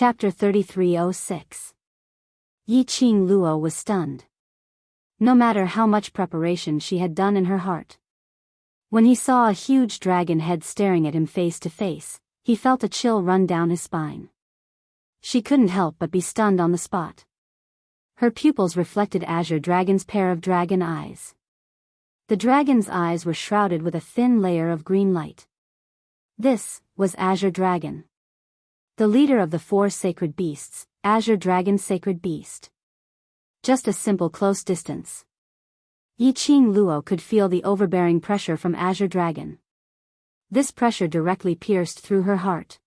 Chapter 3306. Yi Qing Luo was stunned. No matter how much preparation she had done in her heart. When he saw a huge dragon head staring at him face to face, he felt a chill run down his spine. She couldn't help but be stunned on the spot. Her pupils reflected Azure Dragon's pair of dragon eyes. The dragon's eyes were shrouded with a thin layer of green light. This was Azure Dragon. The leader of the 4 sacred beasts, Azure Dragon Sacred Beast. Just a simple close distance. Yi Qing Luo could feel the overbearing pressure from Azure Dragon. This pressure directly pierced through her heart.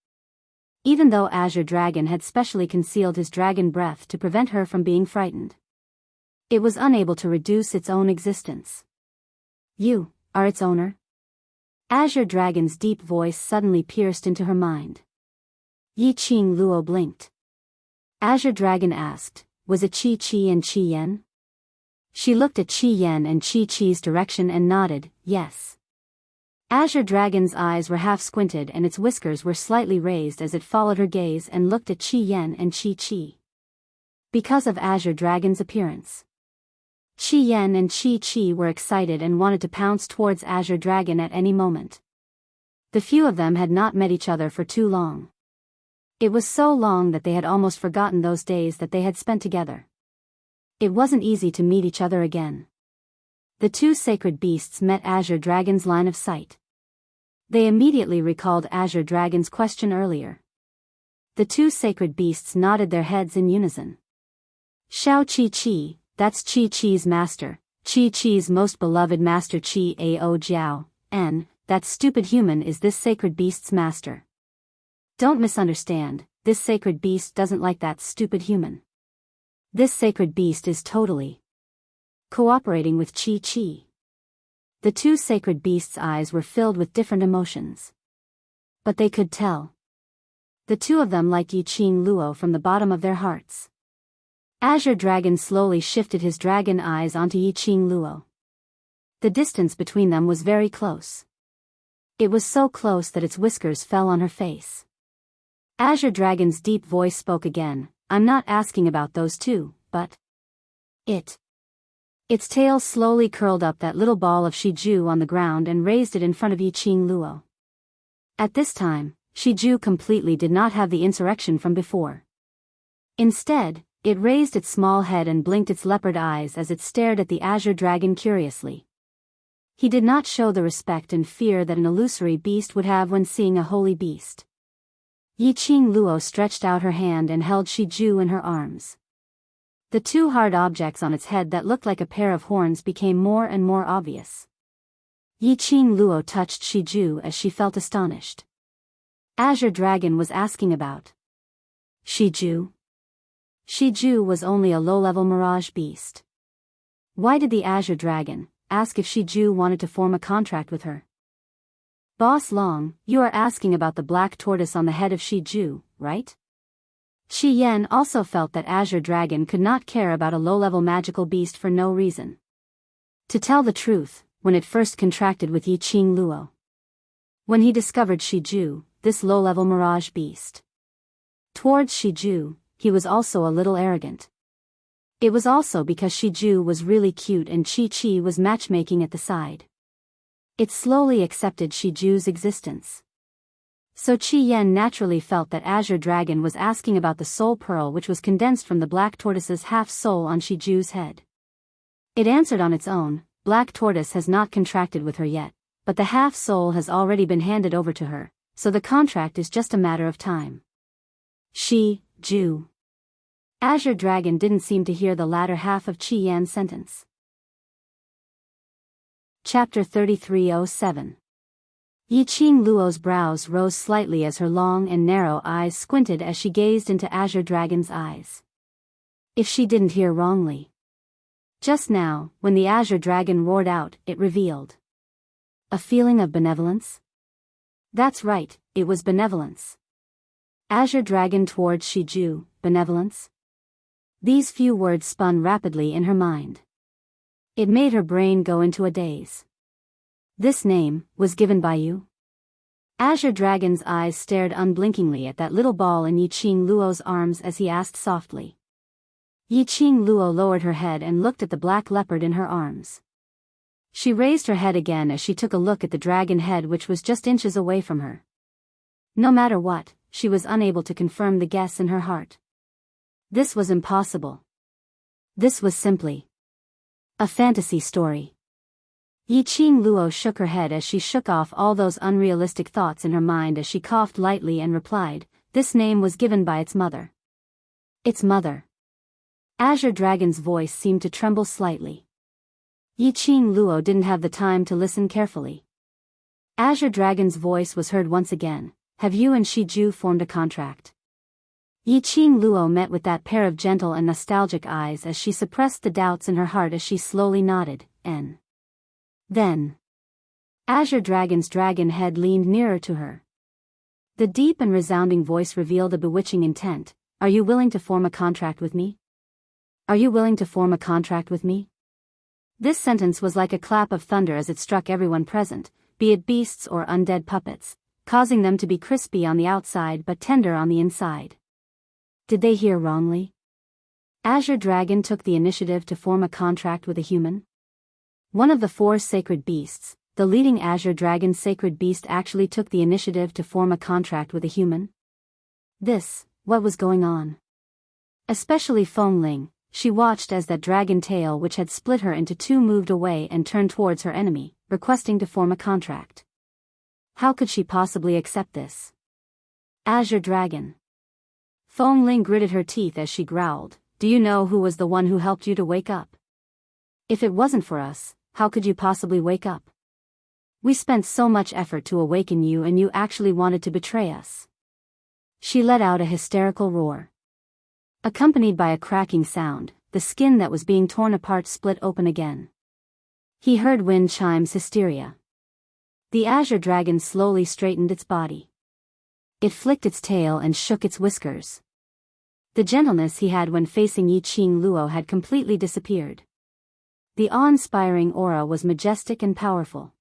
Even though Azure Dragon had specially concealed his dragon breath to prevent her from being frightened, it was unable to reduce its own existence. You are its owner? Azure Dragon's deep voice suddenly pierced into her mind. Yi Qing Luo blinked. Azure Dragon asked, was it Qi and Qi Yan? She looked at Qi Yan and Qi's direction and nodded, yes. Azure Dragon's eyes were half squinted and its whiskers were slightly raised as it followed her gaze and looked at Qi Yan and Qi. Because of Azure Dragon's appearance, Qi Yan and Qi were excited and wanted to pounce towards Azure Dragon at any moment. The few of them had not met each other for too long. It was so long that they had almost forgotten those days that they had spent together. It wasn't easy to meet each other again. The 2 sacred beasts met Azure Dragon's line of sight. They immediately recalled Azure Dragon's question earlier. The 2 sacred beasts nodded their heads in unison. Xiao Qi, that's Qi's master, Qi's most beloved master Qi Ao Jiao, and that stupid human is this sacred beast's master. Don't misunderstand, this sacred beast doesn't like that stupid human. This sacred beast is totally cooperating with Qi. The 2 sacred beasts' eyes were filled with different emotions. But they could tell. The 2 of them liked Yi Qing Luo from the bottom of their hearts. Azure Dragon slowly shifted his dragon eyes onto Yi Qing Luo. The distance between them was very close. It was so close that its whiskers fell on her face. Azure Dragon's deep voice spoke again, I'm not asking about those 2, but Its tail slowly curled up that little ball of Shiju on the ground and raised it in front of Yi Qing Luo. At this time, Shiju completely did not have the insurrection from before. Instead, it raised its small head and blinked its leopard eyes as it stared at the Azure Dragon curiously. He did not show the respect and fear that an illusory beast would have when seeing a holy beast. Yi Qing Luo stretched out her hand and held Shiju in her arms. The 2 hard objects on its head that looked like a pair of horns became more and more obvious. Yi Qing Luo touched Shiju as she felt astonished. Azure Dragon was asking about Shiju. Shiju was only a low-level mirage beast. Why did the Azure Dragon ask if Shiju wanted to form a contract with her? Boss Long, you are asking about the black tortoise on the head of Shiju, right? Qi Yan also felt that Azure Dragon could not care about a low-level magical beast for no reason. To tell the truth, when it first contracted with Yi Qing Luo. When he discovered Shiju, this low-level mirage beast. Towards Shiju, he was also a little arrogant. It was also because Shiju was really cute and Qi was matchmaking at the side. It slowly accepted Shiju's existence. So Qi Yan naturally felt that Azure Dragon was asking about the soul pearl which was condensed from the black tortoise's half-soul on Shiju's head. It answered on its own, Black Tortoise has not contracted with her yet, but the half-soul has already been handed over to her, so the contract is just a matter of time. Ju. Azure Dragon didn't seem to hear the latter half of Qi Yan's sentence. Chapter 3307. Yi Qing Luo's brows rose slightly as her long and narrow eyes squinted as she gazed into Azure Dragon's eyes. If she didn't hear wrongly. Just now, when the Azure Dragon roared out, it revealed a feeling of benevolence? That's right, it was benevolence. Azure Dragon towards Shiju, benevolence? These few words spun rapidly in her mind. It made her brain go into a daze. This name was given by you? Azure Dragon's eyes stared unblinkingly at that little ball in Yiqing Luo's arms as he asked softly. Yiqing Luo lowered her head and looked at the black leopard in her arms. She raised her head again as she took a look at the dragon head which was just inches away from her. No matter what, she was unable to confirm the guess in her heart. This was impossible. This was simply a fantasy story. Yiqing Luo shook her head as she shook off all those unrealistic thoughts in her mind as she coughed lightly and replied, "This name was given by its mother." Its mother. Azure Dragon's voice seemed to tremble slightly. Yiqing Luo didn't have the time to listen carefully. Azure Dragon's voice was heard once again. "Have you and Shiju formed a contract?" Yiqing Luo met with that pair of gentle and nostalgic eyes as she suppressed the doubts in her heart as she slowly nodded, Then. Azure Dragon's dragon head leaned nearer to her. The deep and resounding voice revealed a bewitching intent. "Are you willing to form a contract with me? Are you willing to form a contract with me?" This sentence was like a clap of thunder as it struck everyone present, be it beasts or undead puppets, causing them to be crispy on the outside but tender on the inside. Did they hear wrongly? Azure Dragon took the initiative to form a contract with a human? One of the 4 sacred beasts, the leading Azure Dragon sacred beast, actually took the initiative to form a contract with a human? What was going on? Especially Feng Ling, she watched as that dragon tail which had split her into 2 moved away and turned towards her enemy, requesting to form a contract. How could she possibly accept this? Azure Dragon. Feng Ling gritted her teeth as she growled, "Do you know who was the one who helped you to wake up? If it wasn't for us, how could you possibly wake up? We spent so much effort to awaken you and you actually wanted to betray us." She let out a hysterical roar. Accompanied by a cracking sound, the skin that was being torn apart split open again. He heard wind chimes hysteria. The Azure Dragon slowly straightened its body. It flicked its tail and shook its whiskers. The gentleness he had when facing Yiqing Luo had completely disappeared. The awe-inspiring aura was majestic and powerful.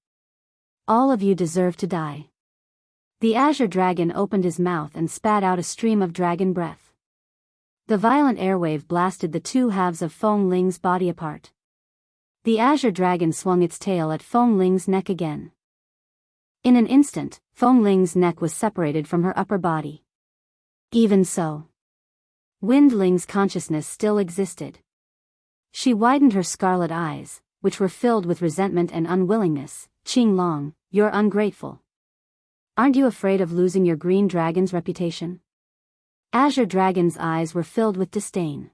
"All of you deserve to die." The Azure Dragon opened his mouth and spat out a stream of dragon breath. The violent airwave blasted the 2 halves of Feng Ling's body apart. The Azure Dragon swung its tail at Feng Ling's neck again. In an instant, Feng Ling's neck was separated from her upper body. Even so, Wind Ling's consciousness still existed. She widened her scarlet eyes, which were filled with resentment and unwillingness. "Qing Long, you're ungrateful. Aren't you afraid of losing your green dragon's reputation?" Azure Dragon's eyes were filled with disdain.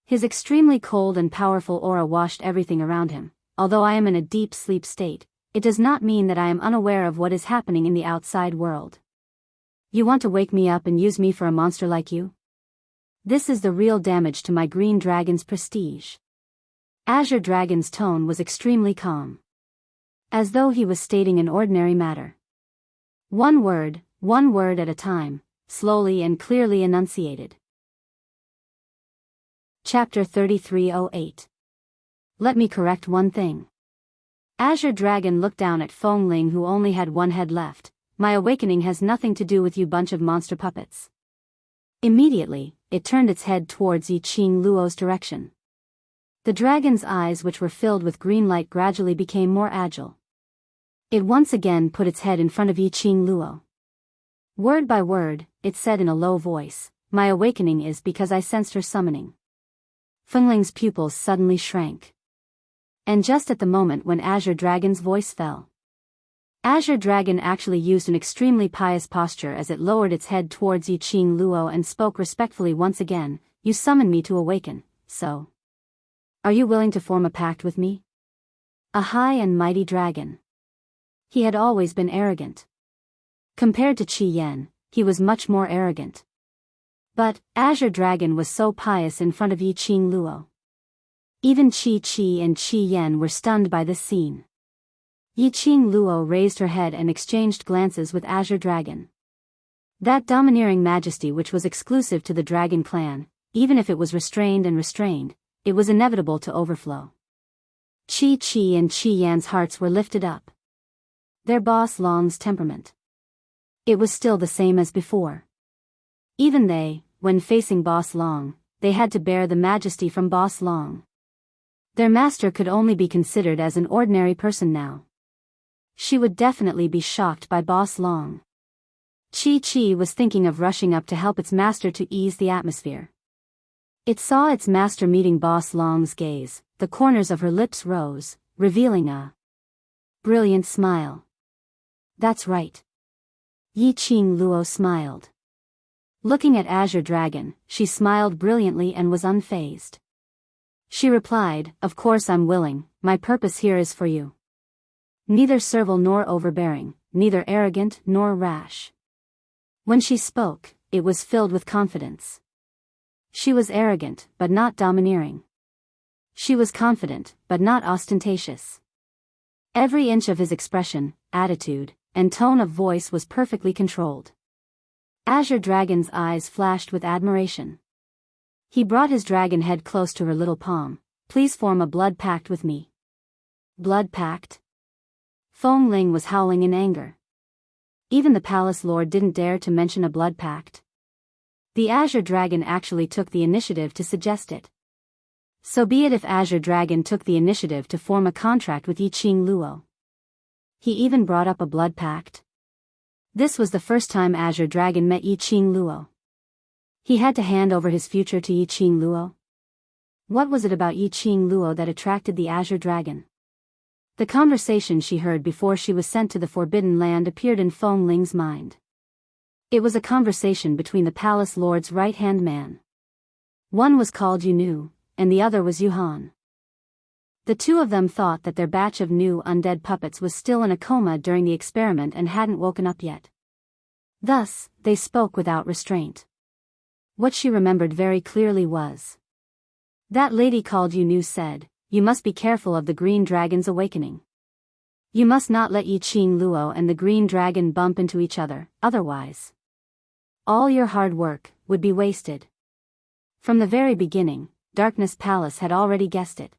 His extremely cold and powerful aura washed everything around him. "Although I am in a deep sleep state, it does not mean that I am unaware of what is happening in the outside world. You want to wake me up and use me for a monster like you? This is the real damage to my green dragon's prestige." Azure Dragon's tone was extremely calm, as though he was stating an ordinary matter. One word at a time, slowly and clearly enunciated. Chapter 3308. Let me correct one thing. Azure Dragon looked down at Feng Ling, who only had 1 head left. "My awakening has nothing to do with you bunch of monster puppets." Immediately, it turned its head towards Yiqing Luo's direction. The dragon's eyes, which were filled with green light, gradually became more agile. It once again put its head in front of Yiqing Luo. Word by word, it said in a low voice, "My awakening is because I sensed her summoning." Feng Ling's pupils suddenly shrank. And just at the moment when Azure Dragon's voice fell, Azure Dragon actually used an extremely pious posture as it lowered its head towards Yiqing Luo and spoke respectfully once again. "You summoned me to awaken, so are you willing to form a pact with me?" A high and mighty dragon. He had always been arrogant. Compared to Qi Yan, he was much more arrogant. But Azure Dragon was so pious in front of Yiqing Luo. Even Qi and Qi Yan were stunned by this scene. Yiqing Luo raised her head and exchanged glances with Azure Dragon. That domineering majesty which was exclusive to the Dragon clan, even if it was restrained, it was inevitable to overflow. Qi and Qi Yan's hearts were lifted up. Their boss Long's temperament. It was still the same as before. Even they, when facing Boss Long, they had to bear the majesty from Boss Long. Their master could only be considered as an ordinary person now. She would definitely be shocked by Boss Long. Chi was thinking of rushing up to help its master to ease the atmosphere. It saw its master meeting Boss Long's gaze, the corners of her lips rose, revealing a brilliant smile. That's right. Yiqing Luo smiled. Looking at Azure Dragon, she smiled brilliantly and was unfazed. She replied, "Of course I'm willing, my purpose here is for you. Neither servile nor overbearing, neither arrogant nor rash." When she spoke, it was filled with confidence. She was arrogant, but not domineering. She was confident, but not ostentatious. Every inch of his expression, attitude, and tone of voice was perfectly controlled. Azure Dragon's eyes flashed with admiration. He brought his dragon head close to her little palm. "Please form a blood pact with me." Blood pact? Feng Ling was howling in anger. Even the palace lord didn't dare to mention a blood pact. The Azure Dragon actually took the initiative to suggest it. So be it if Azure Dragon took the initiative to form a contract with Yiqing Luo. He even brought up a blood pact. This was the first time Azure Dragon met Yiqing Luo. He had to hand over his future to Yiqing Luo. What was it about Yiqing Luo that attracted the Azure Dragon? The conversation she heard before she was sent to the Forbidden Land appeared in Feng Ling's mind. It was a conversation between the palace lord's right-hand man. One was called Yunu, and the other was Yuhan. The two of them thought that their batch of new undead puppets was still in a coma during the experiment and hadn't woken up yet. Thus, they spoke without restraint. What she remembered very clearly was that lady called Yunu said, "You must be careful of the green dragon's awakening. You must not let Yiqing Luo and the green dragon bump into each other, otherwise all your hard work would be wasted." From the very beginning, Darkness Palace had already guessed it.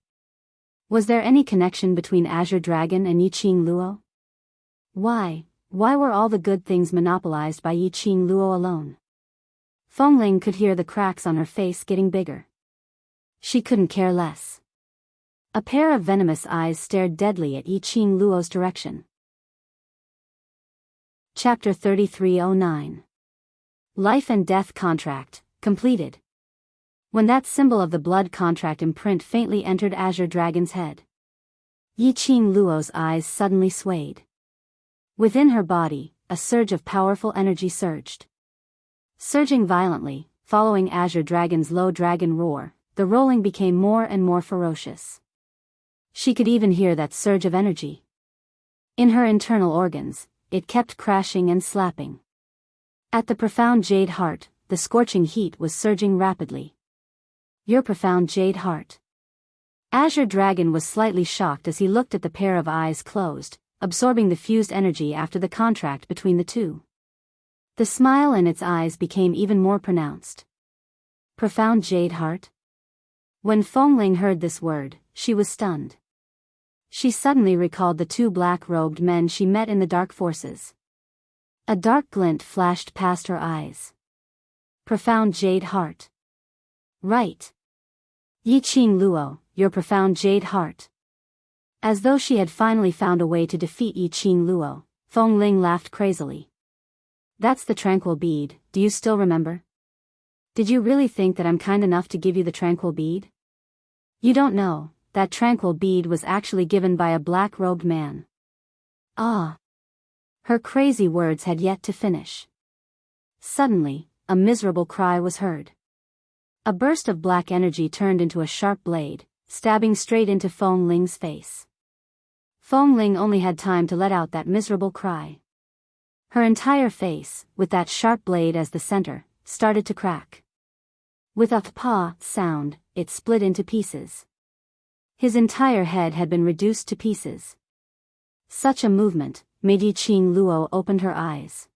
Was there any connection between Azure Dragon and Yiqing Luo? Why were all the good things monopolized by Yiqing Luo alone? Feng Ling could hear the cracks on her face getting bigger. She couldn't care less. A pair of venomous eyes stared deadly at Yiqing Luo's direction. Chapter 3309. Life and Death Contract, completed. When that symbol of the blood contract imprint faintly entered Azure Dragon's head, Yiqing Luo's eyes suddenly swayed. Within her body, a surge of powerful energy surged. Surging violently, following Azure Dragon's low dragon roar, the rolling became more and more ferocious. She could even hear that surge of energy. In her internal organs, it kept crashing and slapping. At the profound jade heart, the scorching heat was surging rapidly. Your profound jade heart. Azure Dragon was slightly shocked as he looked at the pair of eyes closed, absorbing the fused energy after the contract between the two. The smile in its eyes became even more pronounced. Profound jade heart? When Feng Ling heard this word, she was stunned. She suddenly recalled the two black-robed men she met in the dark forces. A dark glint flashed past her eyes. Profound jade heart. Right. Yiqing Luo, your profound jade heart. As though she had finally found a way to defeat Yiqing Luo, Feng Ling laughed crazily. That's the tranquil bead, do you still remember? Did you really think that I'm kind enough to give you the tranquil bead? You don't know, that tranquil bead was actually given by a black-robed man. Ah. Her crazy words had yet to finish. Suddenly, a miserable cry was heard. A burst of black energy turned into a sharp blade, stabbing straight into Feng Ling's face. Feng Ling only had time to let out that miserable cry. Her entire face, with that sharp blade as the center, started to crack. With a "pa" sound, it split into pieces. His entire head had been reduced to pieces. Such a movement made Yiqing Luo open her eyes.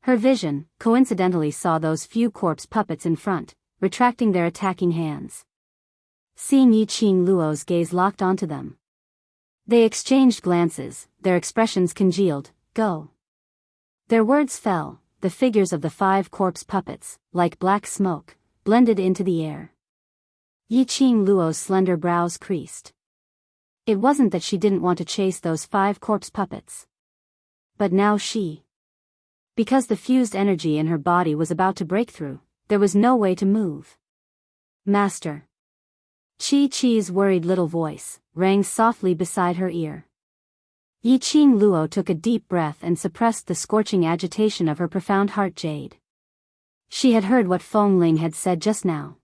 Her vision coincidentally saw those few corpse puppets in front, retracting their attacking hands. Seeing Yiqing Luo's gaze locked onto them, they exchanged glances, their expressions congealed. Go. Their words fell, the figures of the 5 corpse puppets, like black smoke, blended into the air. Yiqing Luo's slender brows creased. It wasn't that she didn't want to chase those 5 corpse puppets. But now because the fused energy in her body was about to break through, there was no way to move. Master. Chi-Chi's worried little voice rang softly beside her ear. Yiqing Luo took a deep breath and suppressed the scorching agitation of her profound heart jade. She had heard what Feng Ling had said just now.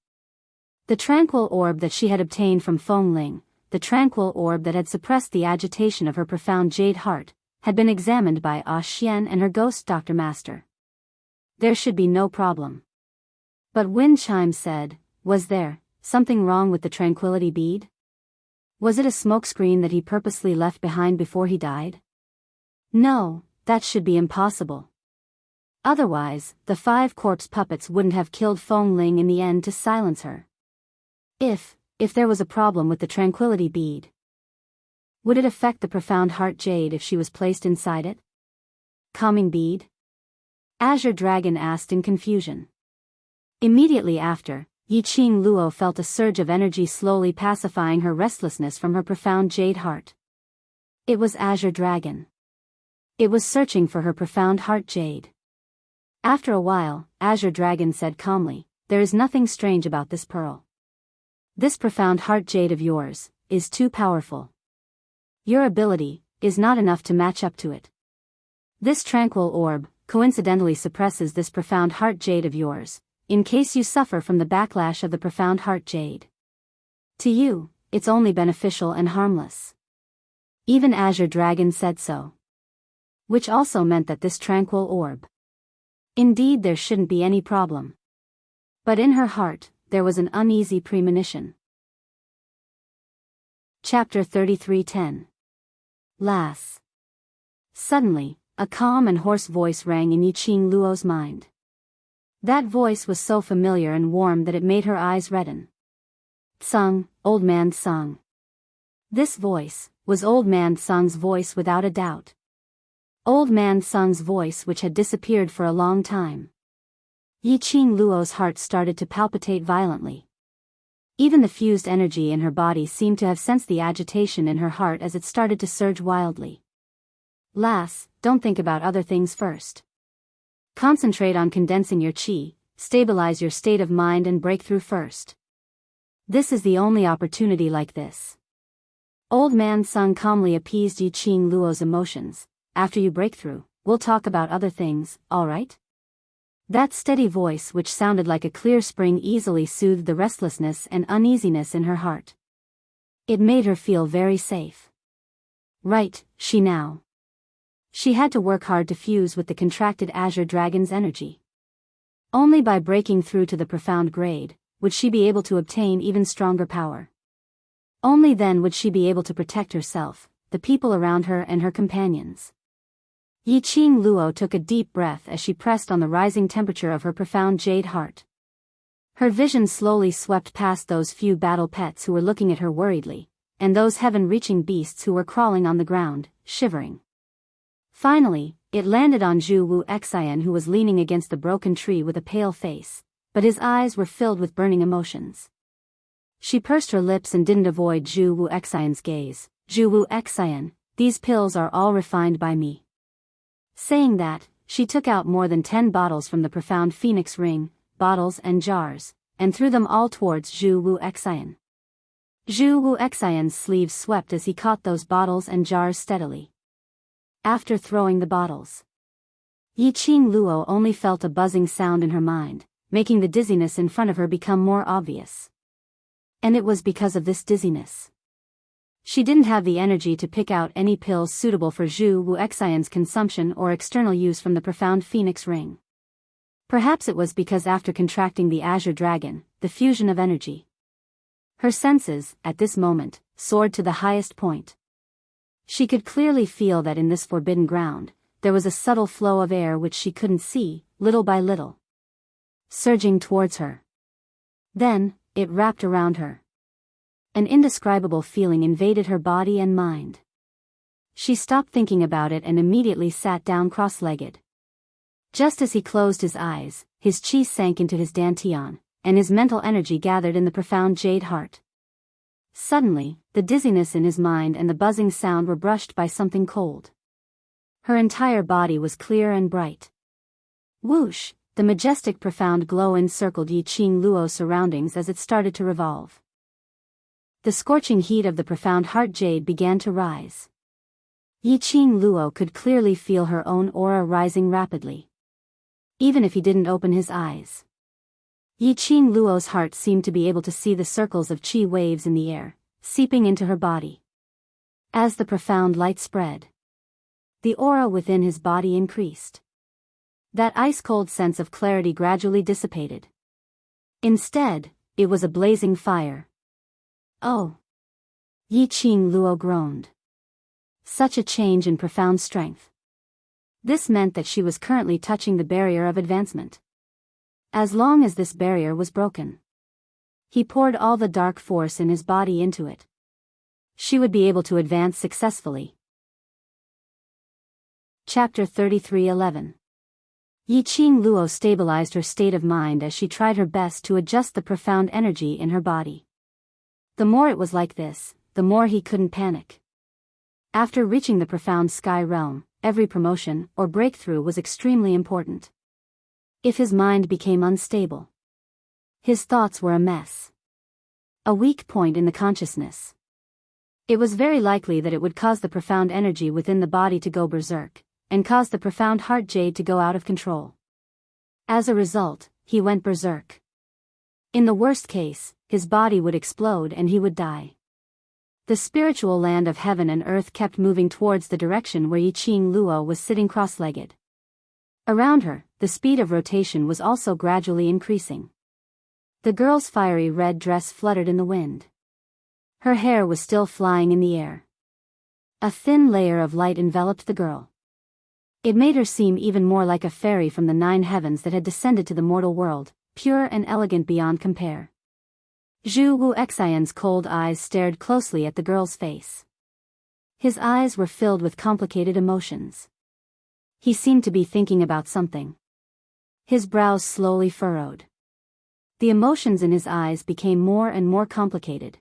The tranquil orb that she had obtained from Feng Ling, the tranquil orb that had suppressed the agitation of her profound jade heart, had been examined by Xian and her ghost doctor master. There should be no problem. But Wind Chime said, was there something wrong with the tranquility bead? Was it a smokescreen that he purposely left behind before he died? No, that should be impossible. Otherwise, the 5 corpse puppets wouldn't have killed Feng Ling in the end to silence her. If there was a problem with the tranquility bead, would it affect the profound heart jade if she was placed inside it? Calming bead? Azure Dragon asked in confusion. Immediately after, Yiqing Luo felt a surge of energy slowly pacifying her restlessness from her profound jade heart. It was Azure Dragon. It was searching for her profound heart jade. After a while, Azure Dragon said calmly, there is nothing strange about this pearl. This profound heart jade of yours is too powerful. Your ability is not enough to match up to it. This tranquil orb coincidentally suppresses this profound heart jade of yours, in case you suffer from the backlash of the profound heart jade. To you, it's only beneficial and harmless. Even Azure Dragon said so. Which also meant that this tranquil orb. Indeed, there shouldn't be any problem. But in her heart, there was an uneasy premonition. Chapter 33:10. Lass. Suddenly, a calm and hoarse voice rang in Yiqing Luo's mind. That voice was so familiar and warm that it made her eyes redden. Tsung, Old Man Tsung. This voice was Old Man Tsung's voice without a doubt. Old Man Tsung's voice which had disappeared for a long time. Yiqing Luo's heart started to palpitate violently. Even the fused energy in her body seemed to have sensed the agitation in her heart as it started to surge wildly. Lass, don't think about other things first. Concentrate on condensing your qi, stabilize your state of mind and break through first. This is the only opportunity like this. Old Man Tsung calmly appeased Yiqing Luo's emotions. After you break through, we'll talk about other things, alright? That steady voice which sounded like a clear spring easily soothed the restlessness and uneasiness in her heart. It made her feel very safe. Right, she had to work hard to fuse with the contracted Azure Dragon's energy. Only by breaking through to the profound grade, would she be able to obtain even stronger power. Only then would she be able to protect herself, the people around her and her companions. Yiqing Luo took a deep breath as she pressed on the rising temperature of her profound jade heart. Her vision slowly swept past those few battle pets who were looking at her worriedly, and those heaven-reaching beasts who were crawling on the ground, shivering. Finally, it landed on Zhu Wu Xian who was leaning against the broken tree with a pale face, but his eyes were filled with burning emotions. She pursed her lips and didn't avoid Zhu Wu Xian's gaze. Zhu Wu Xian, these pills are all refined by me. Saying that, she took out more than 10 bottles from the profound phoenix ring, bottles and jars, and threw them all towards Zhu Wu Xian. Zhu Wu Xian's sleeves swept as he caught those bottles and jars steadily. After throwing the bottles, Yiqing Luo only felt a buzzing sound in her mind, making the dizziness in front of her become more obvious. And it was because of this dizziness. She didn't have the energy to pick out any pills suitable for Zhu Wu Xian's consumption or external use from the profound phoenix ring. Perhaps it was because after contracting the Azure Dragon, the fusion of energy. Her senses, at this moment, soared to the highest point. She could clearly feel that in this forbidden ground, there was a subtle flow of air which she couldn't see, little by little, surging towards her. Then, it wrapped around her. An indescribable feeling invaded her body and mind. She stopped thinking about it and immediately sat down cross-legged. Just as he closed his eyes, his chi sank into his dantian, and his mental energy gathered in the profound jade heart. Suddenly, the dizziness in his mind and the buzzing sound were brushed by something cold. Her entire body was clear and bright. Whoosh! The majestic profound glow encircled Yi Qing Luo's surroundings as it started to revolve. The scorching heat of the profound heart jade began to rise. Yi Qing Luo could clearly feel her own aura rising rapidly. Even if he didn't open his eyes. Yi Qing Luo's heart seemed to be able to see the circles of qi waves in the air, seeping into her body. As the profound light spread, the aura within his body increased. That ice-cold sense of clarity gradually dissipated. Instead, it was a blazing fire. Oh! Yi Qing Luo groaned. Such a change in profound strength. This meant that she was currently touching the barrier of advancement. As long as this barrier was broken, he poured all the dark force in his body into it. She would be able to advance successfully. Chapter 33:11. Yi Qing Luo stabilized her state of mind as she tried her best to adjust the profound energy in her body. The more it was like this, the more he couldn't panic. After reaching the profound sky realm, every promotion or breakthrough was extremely important. If his mind became unstable, his thoughts were a mess, a weak point in the consciousness, it was very likely that it would cause the profound energy within the body to go berserk, and cause the profound heart jade to go out of control. As a result, he went berserk. In the worst case, his body would explode and he would die. The spiritual land of heaven and earth kept moving towards the direction where Yi Qing Luo was sitting cross-legged. Around her, the speed of rotation was also gradually increasing. The girl's fiery red dress fluttered in the wind. Her hair was still flying in the air. A thin layer of light enveloped the girl. It made her seem even more like a fairy from the 9 heavens that had descended to the mortal world, pure and elegant beyond compare. Zhu Wu Xian's cold eyes stared closely at the girl's face. His eyes were filled with complicated emotions. He seemed to be thinking about something. His brows slowly furrowed. The emotions in his eyes became more and more complicated.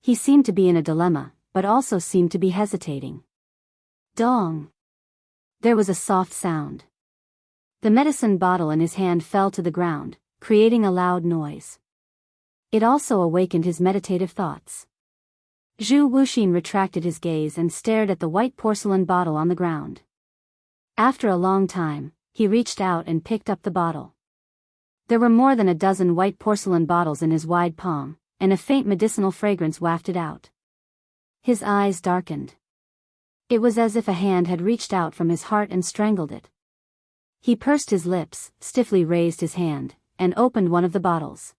He seemed to be in a dilemma, but also seemed to be hesitating. Dong! There was a soft sound. The medicine bottle in his hand fell to the ground, creating a loud noise. It also awakened his meditative thoughts. Zhu Wuxin retracted his gaze and stared at the white porcelain bottle on the ground. After a long time, he reached out and picked up the bottle. There were more than a dozen white porcelain bottles in his wide palm, and a faint medicinal fragrance wafted out. His eyes darkened. It was as if a hand had reached out from his heart and strangled it. He pursed his lips, stiffly raised his hand, and opened one of the bottles.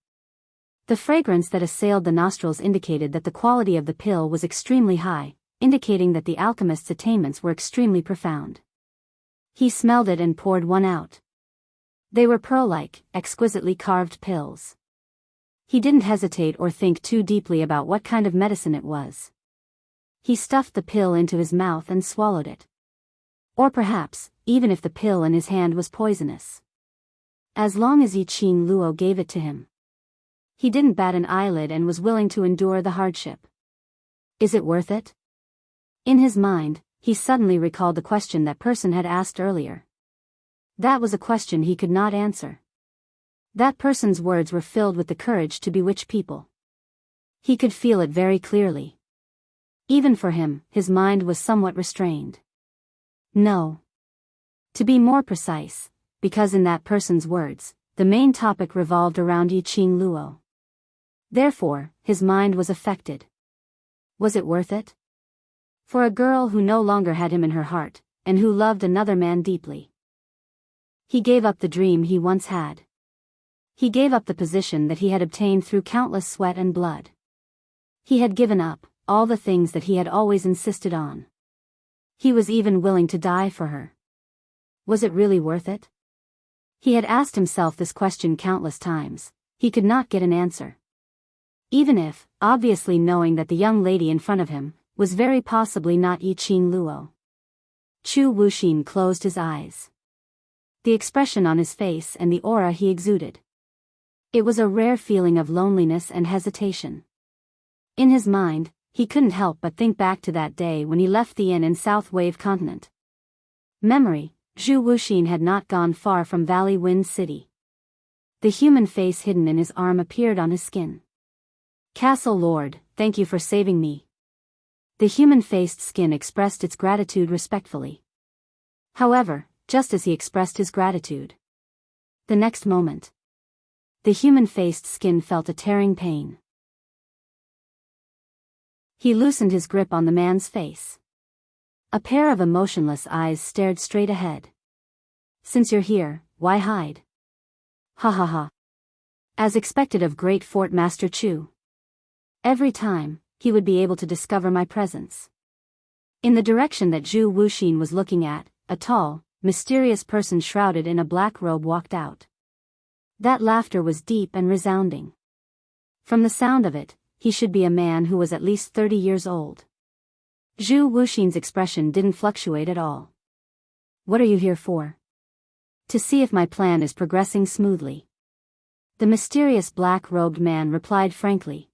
The fragrance that assailed the nostrils indicated that the quality of the pill was extremely high, indicating that the alchemist's attainments were extremely profound. He smelled it and poured one out. They were pearl-like, exquisitely carved pills. He didn't hesitate or think too deeply about what kind of medicine it was. He stuffed the pill into his mouth and swallowed it. Or perhaps, even if the pill in his hand was poisonous. As long as Yi Qing Luo gave it to him, he didn't bat an eyelid and was willing to endure the hardship. Is it worth it? In his mind, he suddenly recalled the question that person had asked earlier. That was a question he could not answer. That person's words were filled with the courage to bewitch people. He could feel it very clearly. Even for him, his mind was somewhat restrained. No. To be more precise, because in that person's words, the main topic revolved around Yi Qing Luo. Therefore, his mind was affected. Was it worth it? For a girl who no longer had him in her heart, and who loved another man deeply. He gave up the dream he once had. He gave up the position that he had obtained through countless sweat and blood. He had given up all the things that he had always insisted on. He was even willing to die for her. Was it really worth it? He had asked himself this question countless times. He could not get an answer. Even if, obviously knowing that the young lady in front of him was very possibly not Yi Qing Luo. Zhu Wuxin closed his eyes. the expression on his face and the aura he exuded. It was a rare feeling of loneliness and hesitation. In his mind, he couldn't help but think back to that day when he left the inn in South Wave Continent. Memory, Zhu Wuxin had not gone far from Valley Wind City. The human face hidden in his arm appeared on his skin. Castle Lord, thank you for saving me. The human-faced skin expressed its gratitude respectfully. However, just as he expressed his gratitude, the next moment, the human-faced skin felt a tearing pain. He loosened his grip on the man's face. A pair of emotionless eyes stared straight ahead. Since you're here, why hide? Ha ha ha. As expected of great Fort Master Chu. Every time, he would be able to discover my presence. In the direction that Zhu Wuxin was looking at, a tall, mysterious person shrouded in a black robe walked out. That laughter was deep and resounding. From the sound of it, he should be a man who was at least 30 years old. Zhu Wuxin's expression didn't fluctuate at all. What are you here for? To see if my plan is progressing smoothly. The mysterious black-robed man replied frankly.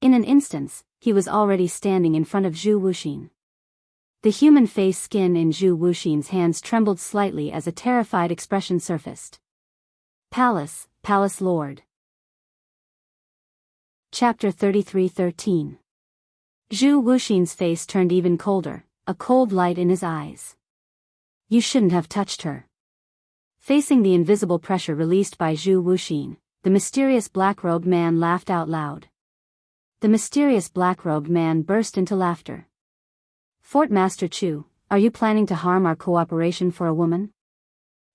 In an instant, he was already standing in front of Zhu Wuxin. The human face skin in Zhu Wuxin's hands trembled slightly as a terrified expression surfaced. Palace, Palace Lord. Chapter 33:13. Zhu Wuxin's face turned even colder, a cold light in his eyes. You shouldn't have touched her. Facing the invisible pressure released by Zhu Wuxin, the mysterious black-robed man laughed out loud. The mysterious black-robed man burst into laughter. Fort Master Chu, are you planning to harm our cooperation for a woman?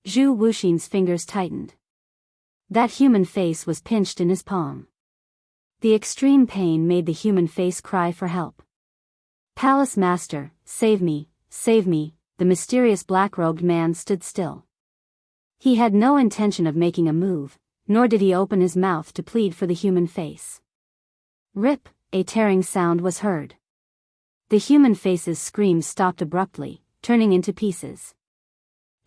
Zhu Wuxin's fingers tightened. That human face was pinched in his palm. The extreme pain made the human face cry for help. Palace Master, save me, the mysterious black-robed man stood still. He had no intention of making a move, nor did he open his mouth to plead for the human face. Rip, a tearing sound was heard. The human face's scream stopped abruptly, turning into pieces.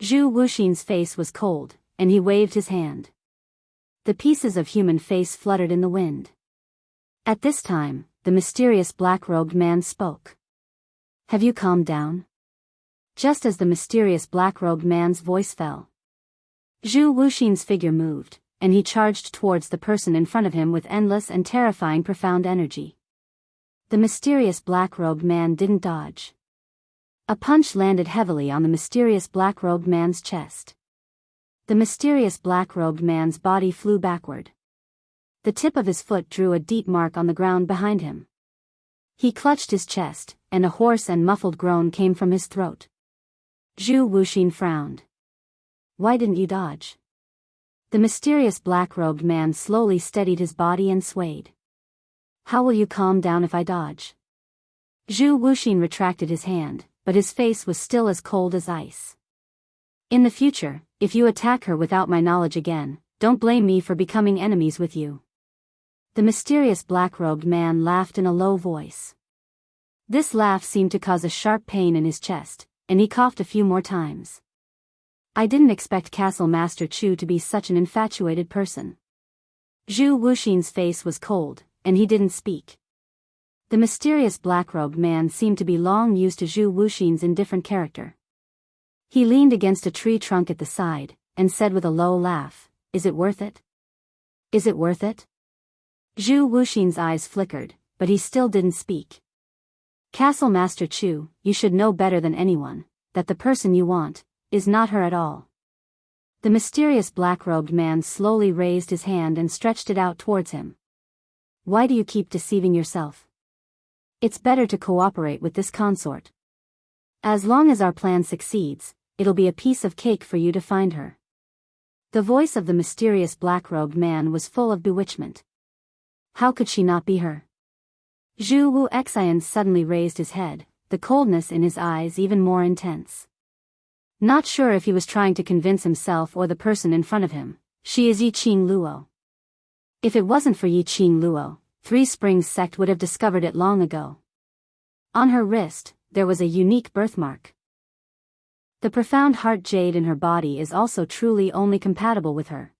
Zhu Wuxin's face was cold, and he waved his hand. The pieces of human face fluttered in the wind. At this time, the mysterious black-robed man spoke. Have you calmed down? Just as the mysterious black-robed man's voice fell, Zhu Wuxin's figure moved, and he charged towards the person in front of him with endless and terrifying profound energy. The mysterious black-robed man didn't dodge. A punch landed heavily on the mysterious black-robed man's chest. The mysterious black-robed man's body flew backward. The tip of his foot drew a deep mark on the ground behind him. He clutched his chest, and a hoarse and muffled groan came from his throat. Zhu Wuxin frowned. Why didn't you dodge? The mysterious black-robed man slowly steadied his body and swayed. How will you calm down if I dodge? Zhu Wuxin retracted his hand, but his face was still as cold as ice. In the future, if you attack her without my knowledge again, don't blame me for becoming enemies with you. The mysterious black-robed man laughed in a low voice. This laugh seemed to cause a sharp pain in his chest, and he coughed a few more times. I didn't expect Castle Master Chu to be such an infatuated person. Zhu Wuxin's face was cold, and he didn't speak. The mysterious black-robed man seemed to be long used to Zhu Wuxin's indifferent character. He leaned against a tree trunk at the side, and said with a low laugh, Is it worth it? Is it worth it? Zhu Wuxin's eyes flickered, but he still didn't speak. Castle Master Chu, you should know better than anyone, that the person you want, is not her at all. The mysterious black-robed man slowly raised his hand and stretched it out towards him. Why do you keep deceiving yourself? It's better to cooperate with this consort. As long as our plan succeeds, it'll be a piece of cake for you to find her. The voice of the mysterious black-robed man was full of bewitchment. How could she not be her? Zhu Wuxian suddenly raised his head, the coldness in his eyes even more intense. Not sure if he was trying to convince himself or the person in front of him, she is Yiqing Luo. If it wasn't for Yiqing Luo, Three Springs sect would have discovered it long ago. On her wrist, there was a unique birthmark. The profound heart jade in her body is also truly only compatible with her.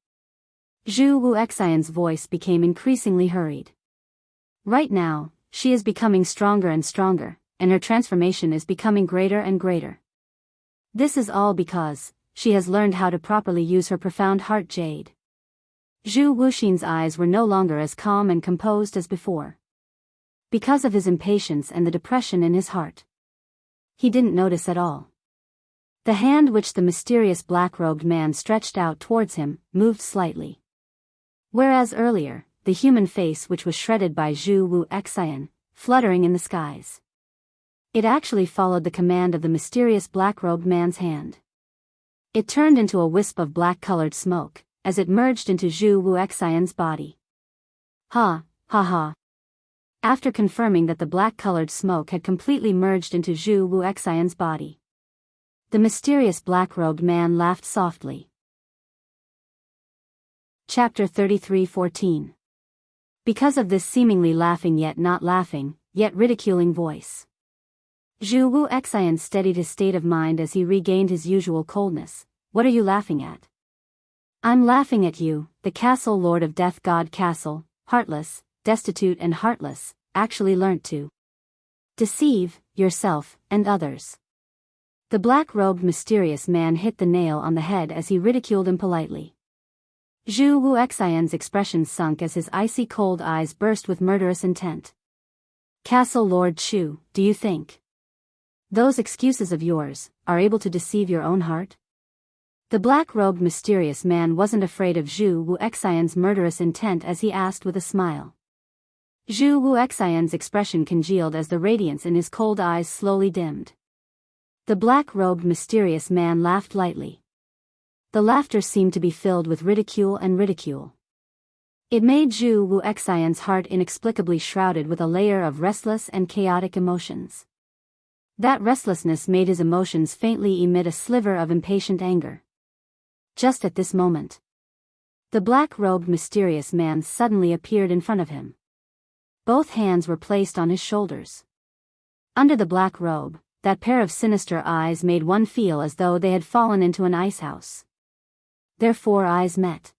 Zhu Wuxian's voice became increasingly hurried. Right now, she is becoming stronger and stronger, and her transformation is becoming greater and greater. This is all because she has learned how to properly use her profound heart jade. Zhu Wuxian's eyes were no longer as calm and composed as before. Because of his impatience and the depression in his heart, he didn't notice at all. The hand which the mysterious black-robed man stretched out towards him moved slightly. Whereas earlier, the human face which was shredded by Zhu Wuxian, fluttering in the skies. It actually followed the command of the mysterious black-robed man's hand. It turned into a wisp of black-colored smoke, as it merged into Zhu Wuxian's body. Ha, ha ha. After confirming that the black-colored smoke had completely merged into Zhu Wuxian's body, the mysterious black-robed man laughed softly. Chapter 33:14. Because of this seemingly laughing yet not laughing, yet ridiculing voice, Zhu Wuxian steadied his state of mind as he regained his usual coldness. What are you laughing at? I'm laughing at you, the castle lord of Death God Castle, heartless, destitute and heartless, actually learnt to deceive yourself and others. The black-robed mysterious man hit the nail on the head as he ridiculed him politely. Zhu Wuxian's expression sunk as his icy cold eyes burst with murderous intent. Castle Lord Chu, do you think those excuses of yours are able to deceive your own heart? The black-robed mysterious man wasn't afraid of Zhu Wuxian's murderous intent as he asked with a smile. Zhu Wuxian's expression congealed as the radiance in his cold eyes slowly dimmed. The black-robed mysterious man laughed lightly. The laughter seemed to be filled with ridicule and ridicule. It made Zhu Wuxian's heart inexplicably shrouded with a layer of restless and chaotic emotions. That restlessness made his emotions faintly emit a sliver of impatient anger. Just at this moment, the black-robed mysterious man suddenly appeared in front of him. Both hands were placed on his shoulders. Under the black robe, that pair of sinister eyes made one feel as though they had fallen into an ice house. Their four eyes met.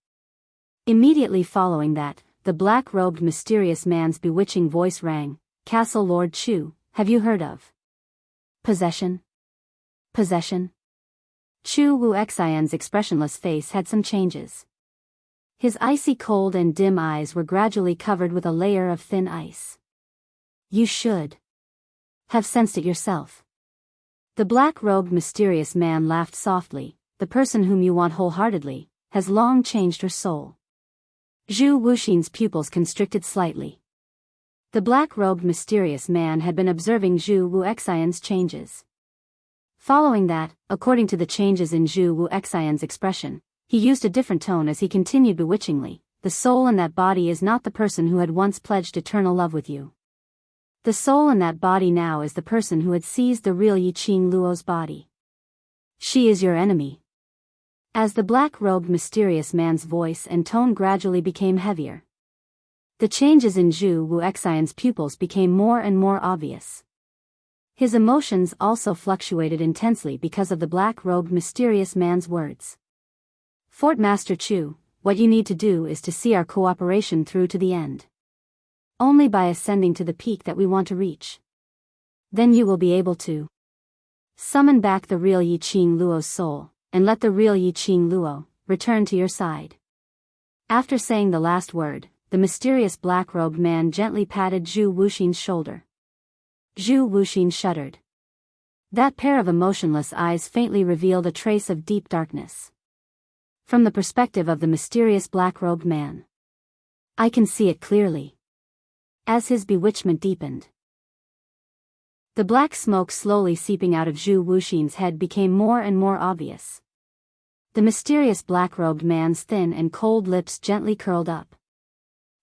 Immediately following that, the black-robed mysterious man's bewitching voice rang, Castle Lord Chu, have you heard of possession? Possession? Zhu Wuxian's expressionless face had some changes. His icy cold and dim eyes were gradually covered with a layer of thin ice. You should have sensed it yourself. The black-robed mysterious man laughed softly. The person whom you want wholeheartedly has long changed her soul. Zhu Wuxian's pupils constricted slightly. The black-robed mysterious man had been observing Zhu Wuxian's changes. Following that, according to the changes in Zhu Wuxian's expression, he used a different tone as he continued bewitchingly, the soul in that body is not the person who had once pledged eternal love with you. The soul in that body now is the person who had seized the real Yiqing Luo's body. She is your enemy. As the black-robed mysterious man's voice and tone gradually became heavier, the changes in Zhu Wuxian's pupils became more and more obvious. His emotions also fluctuated intensely because of the black-robed mysterious man's words. Fort Master Chu, what you need to do is to see our cooperation through to the end. Only by ascending to the peak that we want to reach. Then you will be able to summon back the real Yiqing Luo's soul, and let the real Yiqing Luo return to your side. After saying the last word, the mysterious black-robed man gently patted Zhu Wuxian's shoulder. Zhu Wuxian shuddered. That pair of emotionless eyes faintly revealed a trace of deep darkness. From the perspective of the mysterious black-robed man, I can see it clearly. As his bewitchment deepened, the black smoke slowly seeping out of Zhu Wuxian's head became more and more obvious. The mysterious black-robed man's thin and cold lips gently curled up.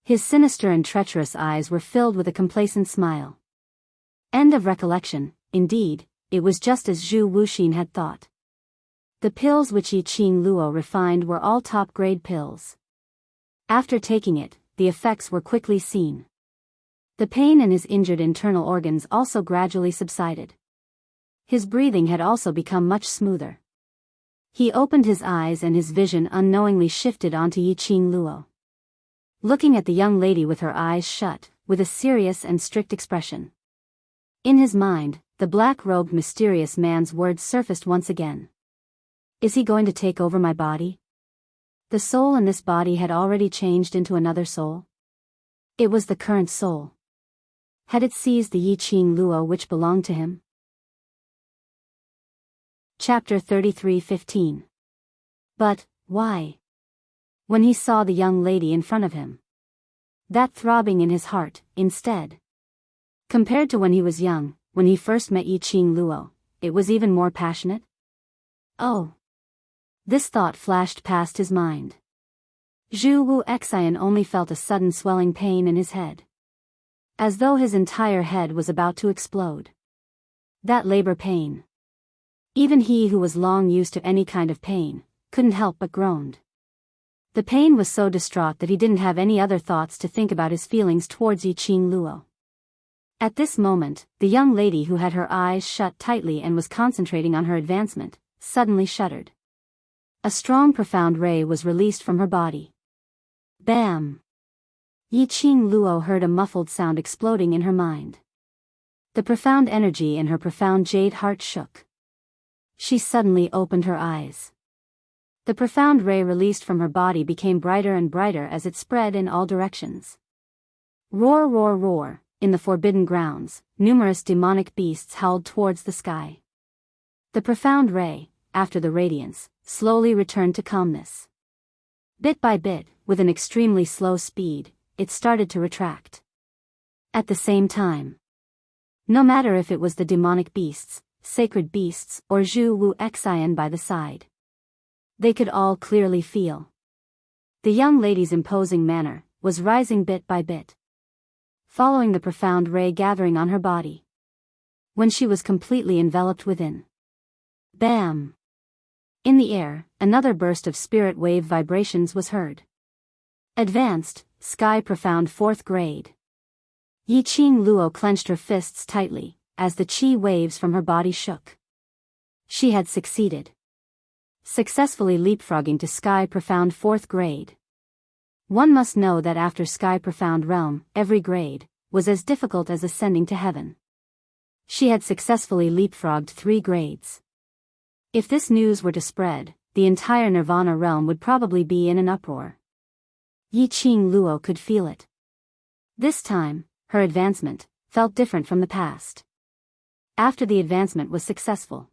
His sinister and treacherous eyes were filled with a complacent smile. End of recollection. Indeed, it was just as Zhu Wuxian had thought. The pills which Yiqing Luo refined were all top-grade pills. After taking it, the effects were quickly seen. The pain in his injured internal organs also gradually subsided. His breathing had also become much smoother. He opened his eyes and his vision unknowingly shifted onto Yiqing Luo. Looking at the young lady with her eyes shut, with a serious and strict expression. In his mind, the black-robed mysterious man's words surfaced once again. Is he going to take over my body? The soul in this body had already changed into another soul. It was the current soul. Had it seized the Yiqing Luo which belonged to him? Chapter 33:15. But, why? When he saw the young lady in front of him. That throbbing in his heart, instead. Compared to when he was young, when he first met Yiqing Luo, it was even more passionate. Oh! This thought flashed past his mind. Zhu Wu Xian only felt a sudden swelling pain in his head. As though his entire head was about to explode. That labor pain. Even he who was long used to any kind of pain, couldn't help but groaned. The pain was so distraught that he didn't have any other thoughts to think about his feelings towards Yiqing Luo. At this moment, the young lady who had her eyes shut tightly and was concentrating on her advancement, suddenly shuddered. A strong profound ray was released from her body. Bam! Yiqing Luo heard a muffled sound exploding in her mind. The profound energy in her profound jade heart shook. She suddenly opened her eyes. The profound ray released from her body became brighter and brighter as it spread in all directions. Roar, roar, roar! In the forbidden grounds, numerous demonic beasts howled towards the sky. The profound ray, after the radiance, slowly returned to calmness. Bit by bit, with an extremely slow speed, it started to retract. At the same time, no matter if it was the demonic beasts, sacred beasts, or Zhu Wu Xian by the side, they could all clearly feel. The young lady's imposing manner was rising bit by bit, following the profound ray gathering on her body. When she was completely enveloped within. Bam! In the air, another burst of spirit wave vibrations was heard. Advanced, Sky Profound 4th Grade. Yiqing Luo clenched her fists tightly, as the chi waves from her body shook. She had succeeded. Successfully leapfrogging to Sky Profound 4th Grade. One must know that after Sky Profound Realm, every grade was as difficult as ascending to heaven. She had successfully leapfrogged 3 grades. If this news were to spread, the entire Nirvana realm would probably be in an uproar. Yiqing Luo could feel it. This time, her advancement felt different from the past. After the advancement was successful,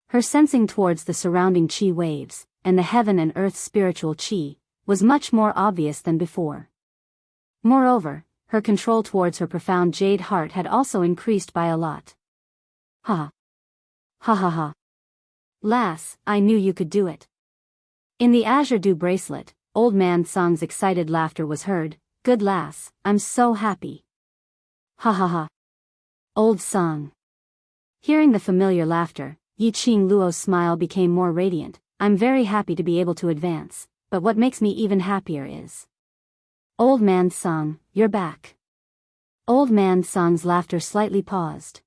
her sensing towards the surrounding chi waves, and the heaven and earth spiritual chi, was much more obvious than before. Moreover, her control towards her profound jade heart had also increased by a lot. Ha! Ha ha ha! Lass, I knew you could do it. In the Azure Dew bracelet, Old Man Song's excited laughter was heard. Good lass, I'm so happy. Ha ha ha. Old Song. Hearing the familiar laughter, Yiqing Luo's smile became more radiant. I'm very happy to be able to advance, but what makes me even happier is... Old Man Song, you're back. Old Man Song's laughter slightly paused.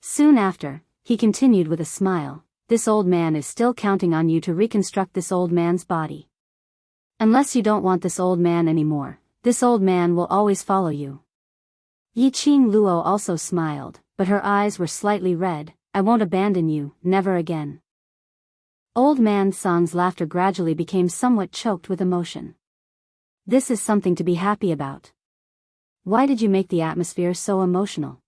Soon after, he continued with a smile. This old man is still counting on you to reconstruct this old man's body. Unless you don't want this old man anymore, this old man will always follow you. Yiqing Luo also smiled, but her eyes were slightly red. I won't abandon you, never again. Old Man Song's laughter gradually became somewhat choked with emotion. This is something to be happy about. Why did you make the atmosphere so emotional?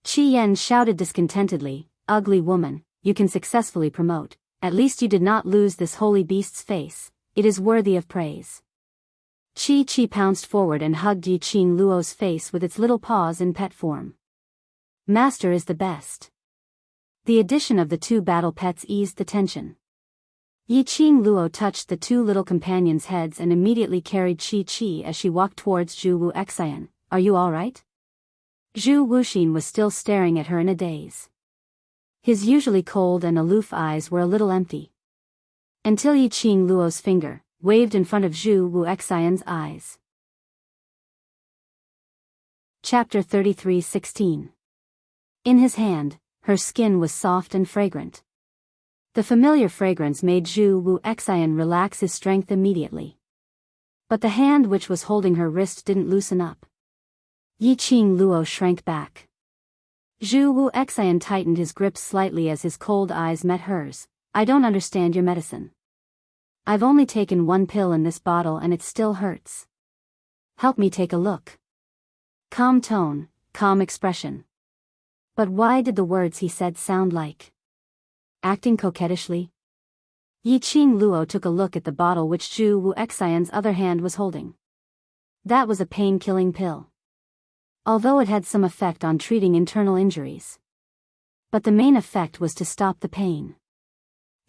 Qi Yan shouted discontentedly, ugly woman, you can successfully promote, at least you did not lose this holy beast's face, it is worthy of praise. Chi pounced forward and hugged Yiqing Luo's face with its little paws in pet form. Master is the best. The addition of the 2 battle pets eased the tension. Yiqing Luo touched the 2 little companions' heads and immediately carried Chi as she walked towards Zhu Wu Xian. Are you alright? Zhu Wuxin was still staring at her in a daze. His usually cold and aloof eyes were a little empty. Until Yiqing Luo's finger waved in front of Zhu Wu Xian's eyes. Chapter 33:16. In his hand, her skin was soft and fragrant. The familiar fragrance made Zhu Wu Xian relax his strength immediately. But the hand which was holding her wrist didn't loosen up. Yiqing Luo shrank back. Zhu Wu Xian tightened his grip slightly as his cold eyes met hers. I don't understand your medicine. I've only taken one pill in this bottle and it still hurts. Help me take a look. Calm tone, calm expression. But why did the words he said sound like acting coquettishly? Yiqing Luo took a look at the bottle which Zhu Wu Xian's other hand was holding. That was a pain-killing pill. Although it had some effect on treating internal injuries. But the main effect was to stop the pain.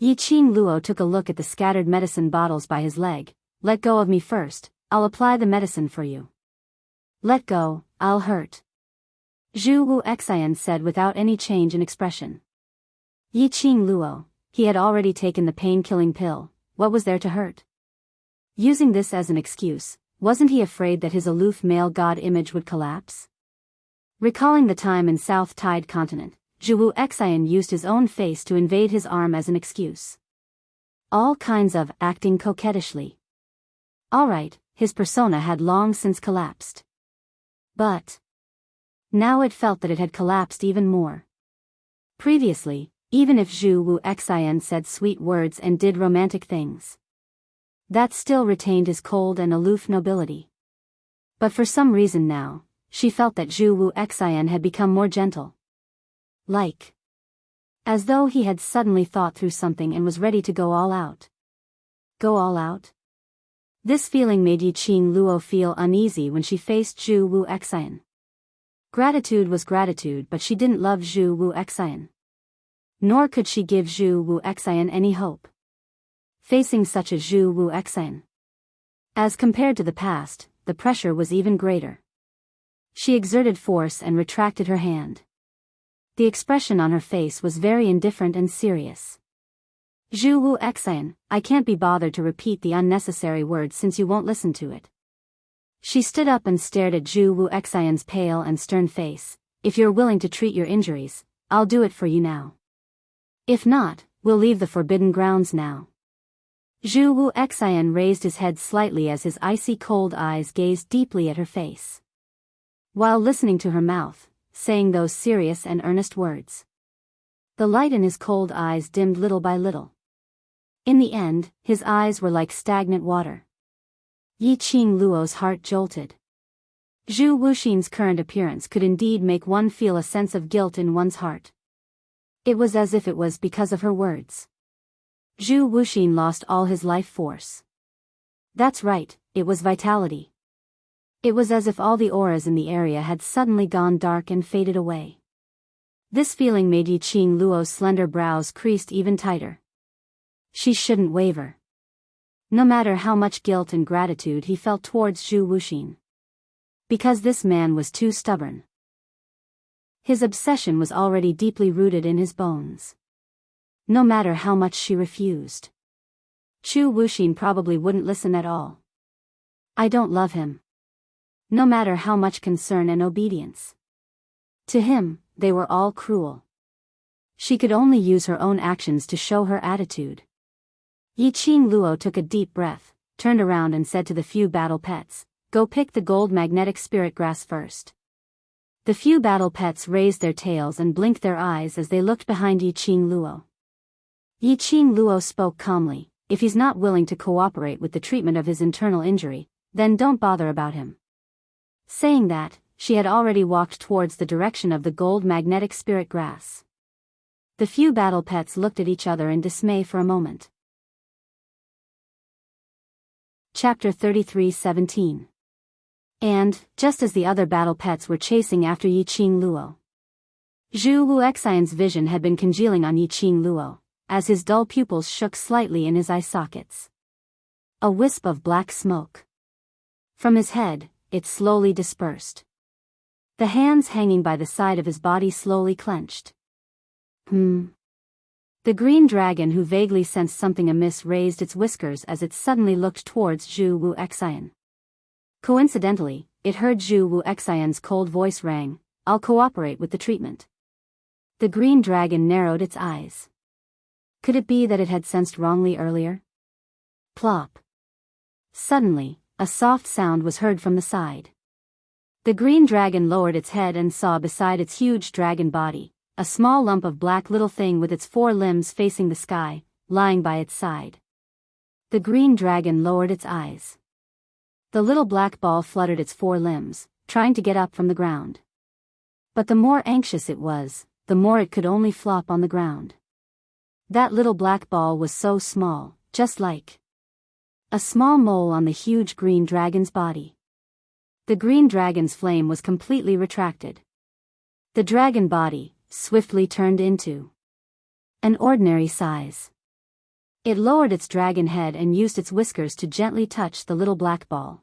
Yiqing Luo took a look at the scattered medicine bottles by his leg. Let go of me first, I'll apply the medicine for you. Let go, I'll hurt. Zhu Wu Xian said without any change in expression. Yiqing Luo, he had already taken the pain-killing pill, what was there to hurt? Using this as an excuse, wasn't he afraid that his aloof male god image would collapse? Recalling the time in South Tide Continent, Zhu Wu Xian used his own face to invade his arm as an excuse. All kinds of acting coquettishly. Alright, his persona had long since collapsed. But now it felt that it had collapsed even more. Previously, even if Zhu Wu Xian said sweet words and did romantic things, that still retained his cold and aloof nobility. But for some reason now, she felt that Zhu Wu Xian had become more gentle. As though he had suddenly thought through something and was ready to go all out. Go all out? This feeling made Yiqing Luo feel uneasy when she faced Zhu Wu Xian. Gratitude was gratitude, but she didn't love Zhu Wu Xian. Nor could she give Zhu Wu Xian any hope. Facing such a Zhu Wu Xian. As compared to the past, the pressure was even greater. She exerted force and retracted her hand. The expression on her face was very indifferent and serious. Zhu Wu Xian, I can't be bothered to repeat the unnecessary words since you won't listen to it. She stood up and stared at Zhu Wu Xian's pale and stern face. If you're willing to treat your injuries, I'll do it for you now. If not, we'll leave the forbidden grounds now. Zhu Wu Xian raised his head slightly as his icy cold eyes gazed deeply at her face. While listening to her mouth, saying those serious and earnest words. The light in his cold eyes dimmed little by little. In the end, his eyes were like stagnant water. Yiqing Luo's heart jolted. Zhu Wuxin's current appearance could indeed make one feel a sense of guilt in one's heart. It was as if it was because of her words. Zhu Wuxin lost all his life force. That's right, it was vitality. It was as if all the auras in the area had suddenly gone dark and faded away. This feeling made Yiqing Luo's slender brows creased even tighter. She shouldn't waver. No matter how much guilt and gratitude he felt towards Zhu Wuxin. Because this man was too stubborn. His obsession was already deeply rooted in his bones. No matter how much she refused. Zhu Wuxin probably wouldn't listen at all. I don't love him. No matter how much concern and obedience. To him, they were all cruel. She could only use her own actions to show her attitude. Yiqing Luo took a deep breath, turned around and said to the few battle pets, go pick the gold magnetic spirit grass first. The few battle pets raised their tails and blinked their eyes as they looked behind Yiqing Luo. Yiqing Luo spoke calmly, if he's not willing to cooperate with the treatment of his internal injury, then don't bother about him. Saying that, she had already walked towards the direction of the gold magnetic spirit grass. The few battle pets looked at each other in dismay for a moment. Chapter 33:17. And, just as the other battle pets were chasing after Yiqing Luo, Zhu Wu Xian's vision had been congealing on Yiqing Luo, as his dull pupils shook slightly in his eye sockets. A wisp of black smoke. From his head, it slowly dispersed. The hands hanging by the side of his body slowly clenched. The green dragon, who vaguely sensed something amiss, raised its whiskers as it suddenly looked towards Zhu Wu Xian. Coincidentally, it heard Zhu Wu Xian's cold voice rang, I'll cooperate with the treatment. The green dragon narrowed its eyes. Could it be that it had sensed wrongly earlier? Plop. Suddenly, a soft sound was heard from the side. The green dragon lowered its head and saw beside its huge dragon body a small lump of black little thing with its 4 limbs facing the sky, lying by its side. The green dragon lowered its eyes. The little black ball fluttered its 4 limbs, trying to get up from the ground. But the more anxious it was, the more it could only flop on the ground. That little black ball was so small, just like a small mole on the huge green dragon's body. The green dragon's flame was completely retracted. The dragon body swiftly turned into an ordinary size. It lowered its dragon head and used its whiskers to gently touch the little black ball.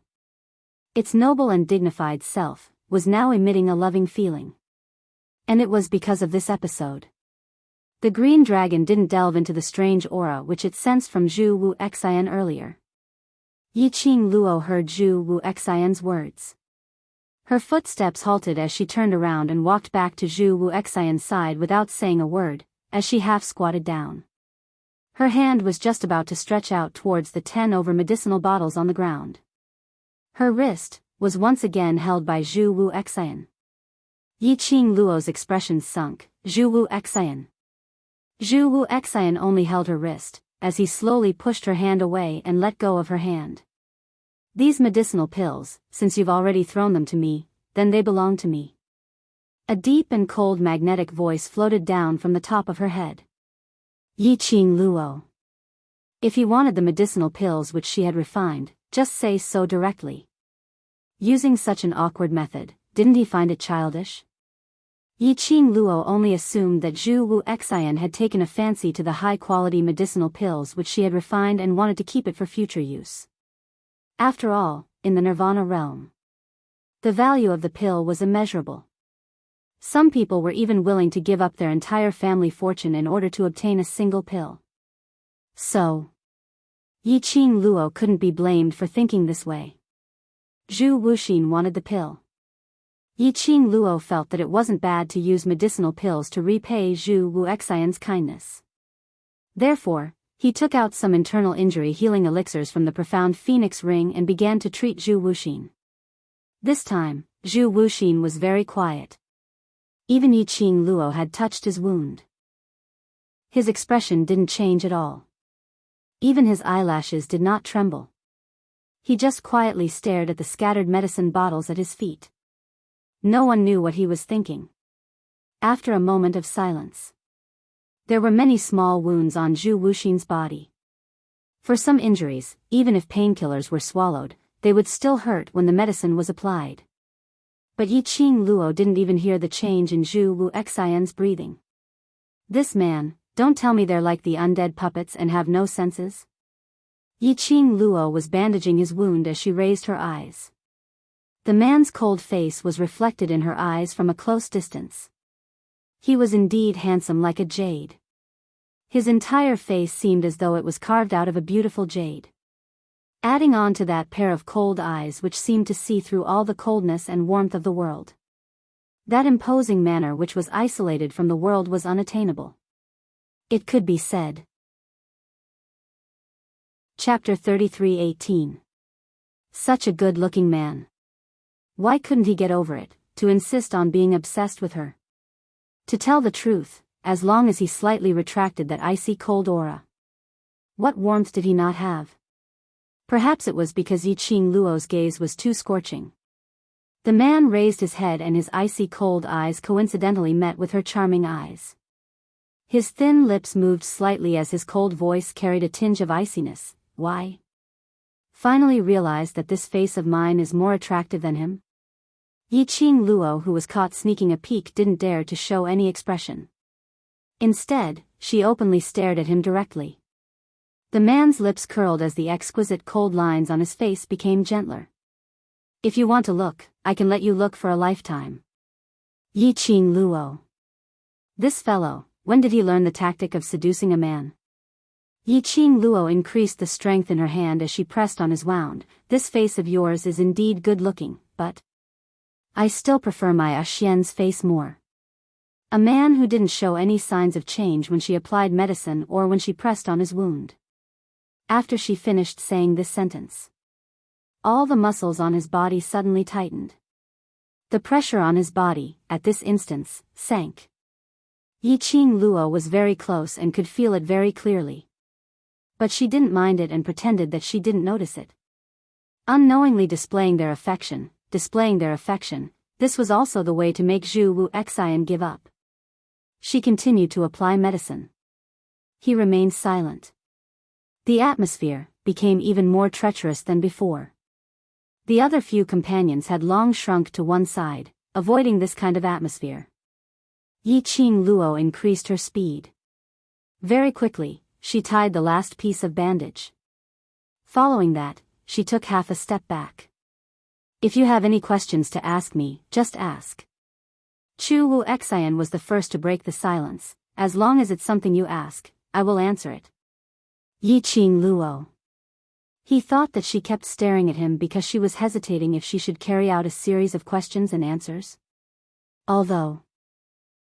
Its noble and dignified self was now emitting a loving feeling. And it was because of this episode. The green dragon didn't delve into the strange aura which it sensed from Zhu Wu Xian earlier. Yiqing Luo heard Zhu Wu Xian's words. Her footsteps halted as she turned around and walked back to Zhu Wu Xian's side without saying a word, as she half squatted down. Her hand was just about to stretch out towards the 10 over medicinal bottles on the ground. Her wrist was once again held by Zhu Wu Xian. Yiqing Luo's expression sunk. Zhu Wu Xian. Zhu Wu Xian only held her wrist, as he slowly pushed her hand away and let go of her hand. These medicinal pills, since you've already thrown them to me, then they belong to me. A deep and cold magnetic voice floated down from the top of her head. Yiqing Luo. If he wanted the medicinal pills which she had refined, just say so directly. Using such an awkward method, didn't he find it childish? Yiqing Luo only assumed that Zhu Wu Xian had taken a fancy to the high-quality medicinal pills which she had refined and wanted to keep it for future use. After all, in the Nirvana realm, the value of the pill was immeasurable. Some people were even willing to give up their entire family fortune in order to obtain a single pill. So, Yiqing Luo couldn't be blamed for thinking this way. Zhu Wuxin wanted the pill. Yiqing Luo felt that it wasn't bad to use medicinal pills to repay Zhu Wu Xian's kindness. Therefore, he took out some internal injury healing elixirs from the profound phoenix ring and began to treat Zhu Wuxin. This time, Zhu Wuxin was very quiet. Even Yiqing Luo had touched his wound. His expression didn't change at all. Even his eyelashes did not tremble. He just quietly stared at the scattered medicine bottles at his feet. No one knew what he was thinking. After a moment of silence, there were many small wounds on Zhu Wuxin's body. For some injuries, even if painkillers were swallowed, they would still hurt when the medicine was applied. But Yiqing Luo didn't even hear the change in Zhu Wu Xian's breathing. This man, don't tell me they're like the undead puppets and have no senses? Yiqing Luo was bandaging his wound as she raised her eyes. The man's cold face was reflected in her eyes from a close distance. He was indeed handsome like a jade. His entire face seemed as though it was carved out of a beautiful jade. Adding on to that pair of cold eyes which seemed to see through all the coldness and warmth of the world. That imposing manner which was isolated from the world was unattainable. It could be said. Chapter 33:18. Such a good-looking man. Why couldn't he get over it, to insist on being obsessed with her? To tell the truth, as long as he slightly retracted that icy cold aura. What warmth did he not have? Perhaps it was because Yiqing Luo's gaze was too scorching. The man raised his head and his icy cold eyes coincidentally met with her charming eyes. His thin lips moved slightly as his cold voice carried a tinge of iciness. Why? Finally realized that this face of mine is more attractive than him? Yiqing Luo, who was caught sneaking a peek, didn't dare to show any expression. Instead, she openly stared at him directly. The man's lips curled as the exquisite cold lines on his face became gentler. If you want to look, I can let you look for a lifetime. Yiqing Luo. This fellow, when did he learn the tactic of seducing a man? Yiqing Luo increased the strength in her hand as she pressed on his wound. This face of yours is indeed good looking, but I still prefer my Xian's face more. A man who didn't show any signs of change when she applied medicine or when she pressed on his wound. After she finished saying this sentence, all the muscles on his body suddenly tightened. The pressure on his body, at this instance, sank. Yiqing Luo was very close and could feel it very clearly. But she didn't mind it and pretended that she didn't notice it. Unknowingly displaying their affection, this was also the way to make Zhu Wu Xian give up. She continued to apply medicine. He remained silent. The atmosphere became even more treacherous than before. The other few companions had long shrunk to one side, avoiding this kind of atmosphere. Yiqing Luo increased her speed. Very quickly, she tied the last piece of bandage. Following that, she took half a step back. If you have any questions to ask me, just ask. Zhu Wu Xian was the first to break the silence. As long as it's something you ask, I will answer it. Yiqing Luo. He thought that she kept staring at him because she was hesitating if she should carry out a series of questions and answers. Although,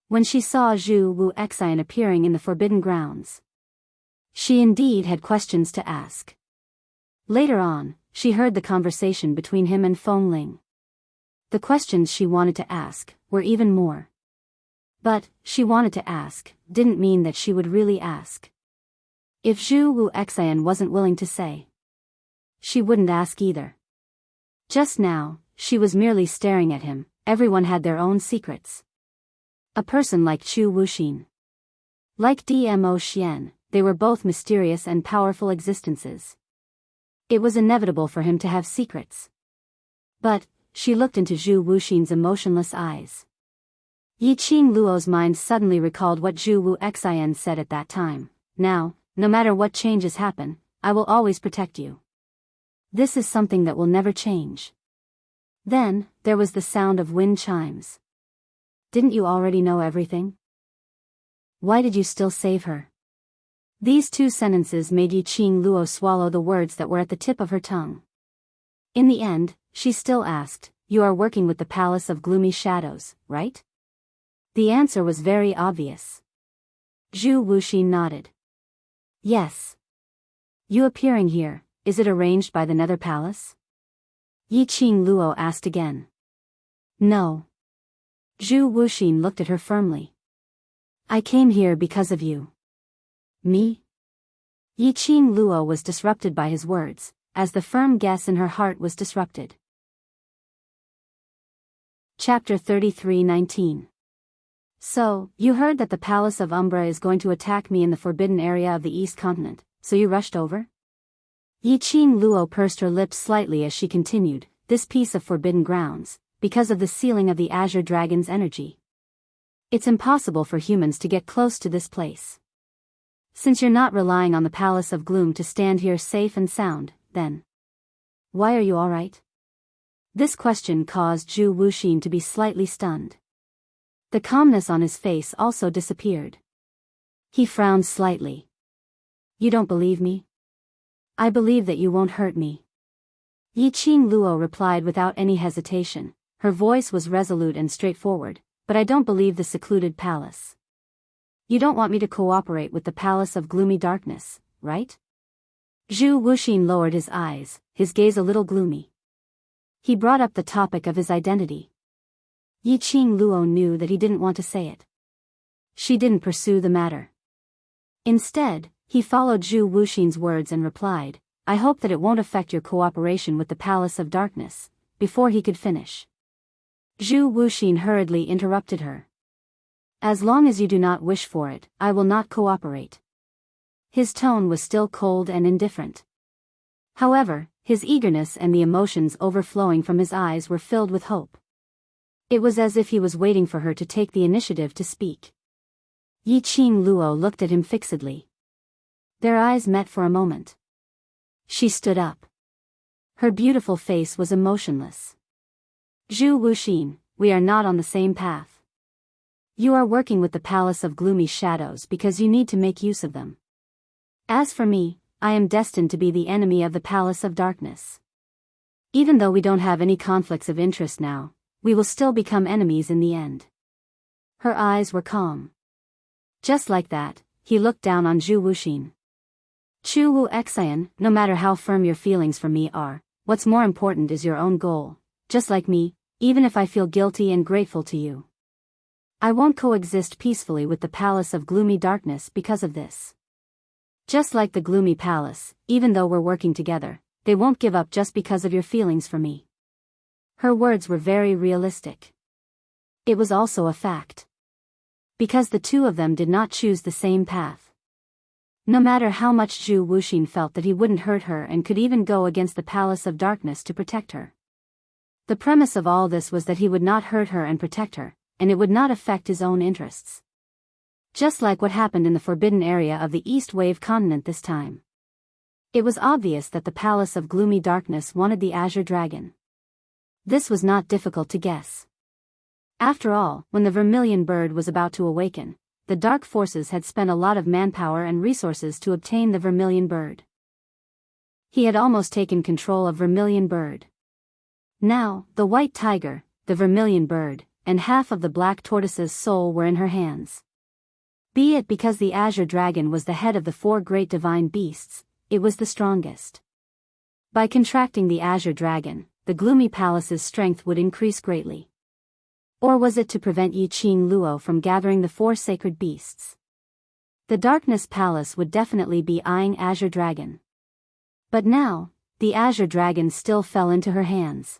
when she saw Zhu Wu Xian appearing in the forbidden grounds, she indeed had questions to ask. Later on, she heard the conversation between him and Feng Ling. The questions she wanted to ask were even more. But, she wanted to ask, didn't mean that she would really ask. If Zhu Wu Xian wasn't willing to say, she wouldn't ask either. Just now, she was merely staring at him. Everyone had their own secrets. A person like Chu Wuxin. Like Dmo Xian, they were both mysterious and powerful existences. It was inevitable for him to have secrets. But, she looked into Zhu Wuxin's emotionless eyes. Yiqing Luo's mind suddenly recalled what Zhu Wu Xian said at that time. Now, no matter what changes happen, I will always protect you. This is something that will never change. Then, there was the sound of wind chimes. Didn't you already know everything? Why did you still save her? These two sentences made Yiqing Luo swallow the words that were at the tip of her tongue. In the end, she still asked, you are working with the Palace of Gloomy Shadows, right? The answer was very obvious. Zhu Wuxin nodded. Yes. You appearing here, is it arranged by the Nether Palace? Yiqing Luo asked again. No. Zhu Wuxin looked at her firmly. I came here because of you. Me? Yiqing Luo was disrupted by his words, as the firm guess in her heart was disrupted. Chapter 33:19. So, you heard that the Palace of Umbra is going to attack me in the forbidden area of the East Continent, so you rushed over? Yiqing Luo pursed her lips slightly as she continued, this piece of forbidden grounds, because of the sealing of the Azure Dragon's energy. It's impossible for humans to get close to this place. Since you're not relying on the Palace of Gloom to stand here safe and sound, then why are you alright? This question caused Zhu Wuxin to be slightly stunned. The calmness on his face also disappeared. He frowned slightly. You don't believe me? I believe that you won't hurt me. Yiqing Luo replied without any hesitation. Her voice was resolute and straightforward, but I don't believe the secluded palace. You don't want me to cooperate with the Palace of Gloomy Darkness, right? Zhu Wuxin lowered his eyes, his gaze a little gloomy. He brought up the topic of his identity. Yiqing Luo knew that he didn't want to say it. She didn't pursue the matter. Instead, he followed Zhu Wuxin's words and replied, I hope that it won't affect your cooperation with the Palace of Darkness. Before he could finish, Zhu Wuxin hurriedly interrupted her. As long as you do not wish for it, I will not cooperate. His tone was still cold and indifferent. However, his eagerness and the emotions overflowing from his eyes were filled with hope. It was as if he was waiting for her to take the initiative to speak. Yiqing Luo looked at him fixedly. Their eyes met for a moment. She stood up. Her beautiful face was emotionless. Zhu Wuxin, we are not on the same path. You are working with the Palace of Gloomy Shadows because you need to make use of them. As for me, I am destined to be the enemy of the Palace of Darkness. Even though we don't have any conflicts of interest now, we will still become enemies in the end. Her eyes were calm. Just like that, he looked down on Zhu Wuxin. Chu Wu Xian, no matter how firm your feelings for me are, what's more important is your own goal. Just like me, even if I feel guilty and grateful to you, I won't coexist peacefully with the palace of gloomy darkness because of this. Just like the gloomy palace, even though we're working together, they won't give up just because of your feelings for me. Her words were very realistic. It was also a fact. Because the two of them did not choose the same path. No matter how much Zhu Wuxin felt that he wouldn't hurt her and could even go against the palace of darkness to protect her. The premise of all this was that he would not hurt her and protect her, and it would not affect his own interests. Just like what happened in the forbidden area of the East Wave continent this time. It was obvious that the palace of gloomy darkness wanted the azure dragon. This was not difficult to guess. After all, when the vermilion bird was about to awaken, the dark forces had spent a lot of manpower and resources to obtain the vermilion bird. He had almost taken control of vermilion bird. Now, the white tiger, the vermilion bird, and half of the black tortoise's soul were in her hands. Be it because the azure dragon was the head of the four great divine beasts, it was the strongest. By contracting the azure dragon, the gloomy palace's strength would increase greatly. Or was it to prevent Yiqing Luo from gathering the four sacred beasts? The darkness palace would definitely be eyeing azure dragon. But now, the azure dragon still fell into her hands.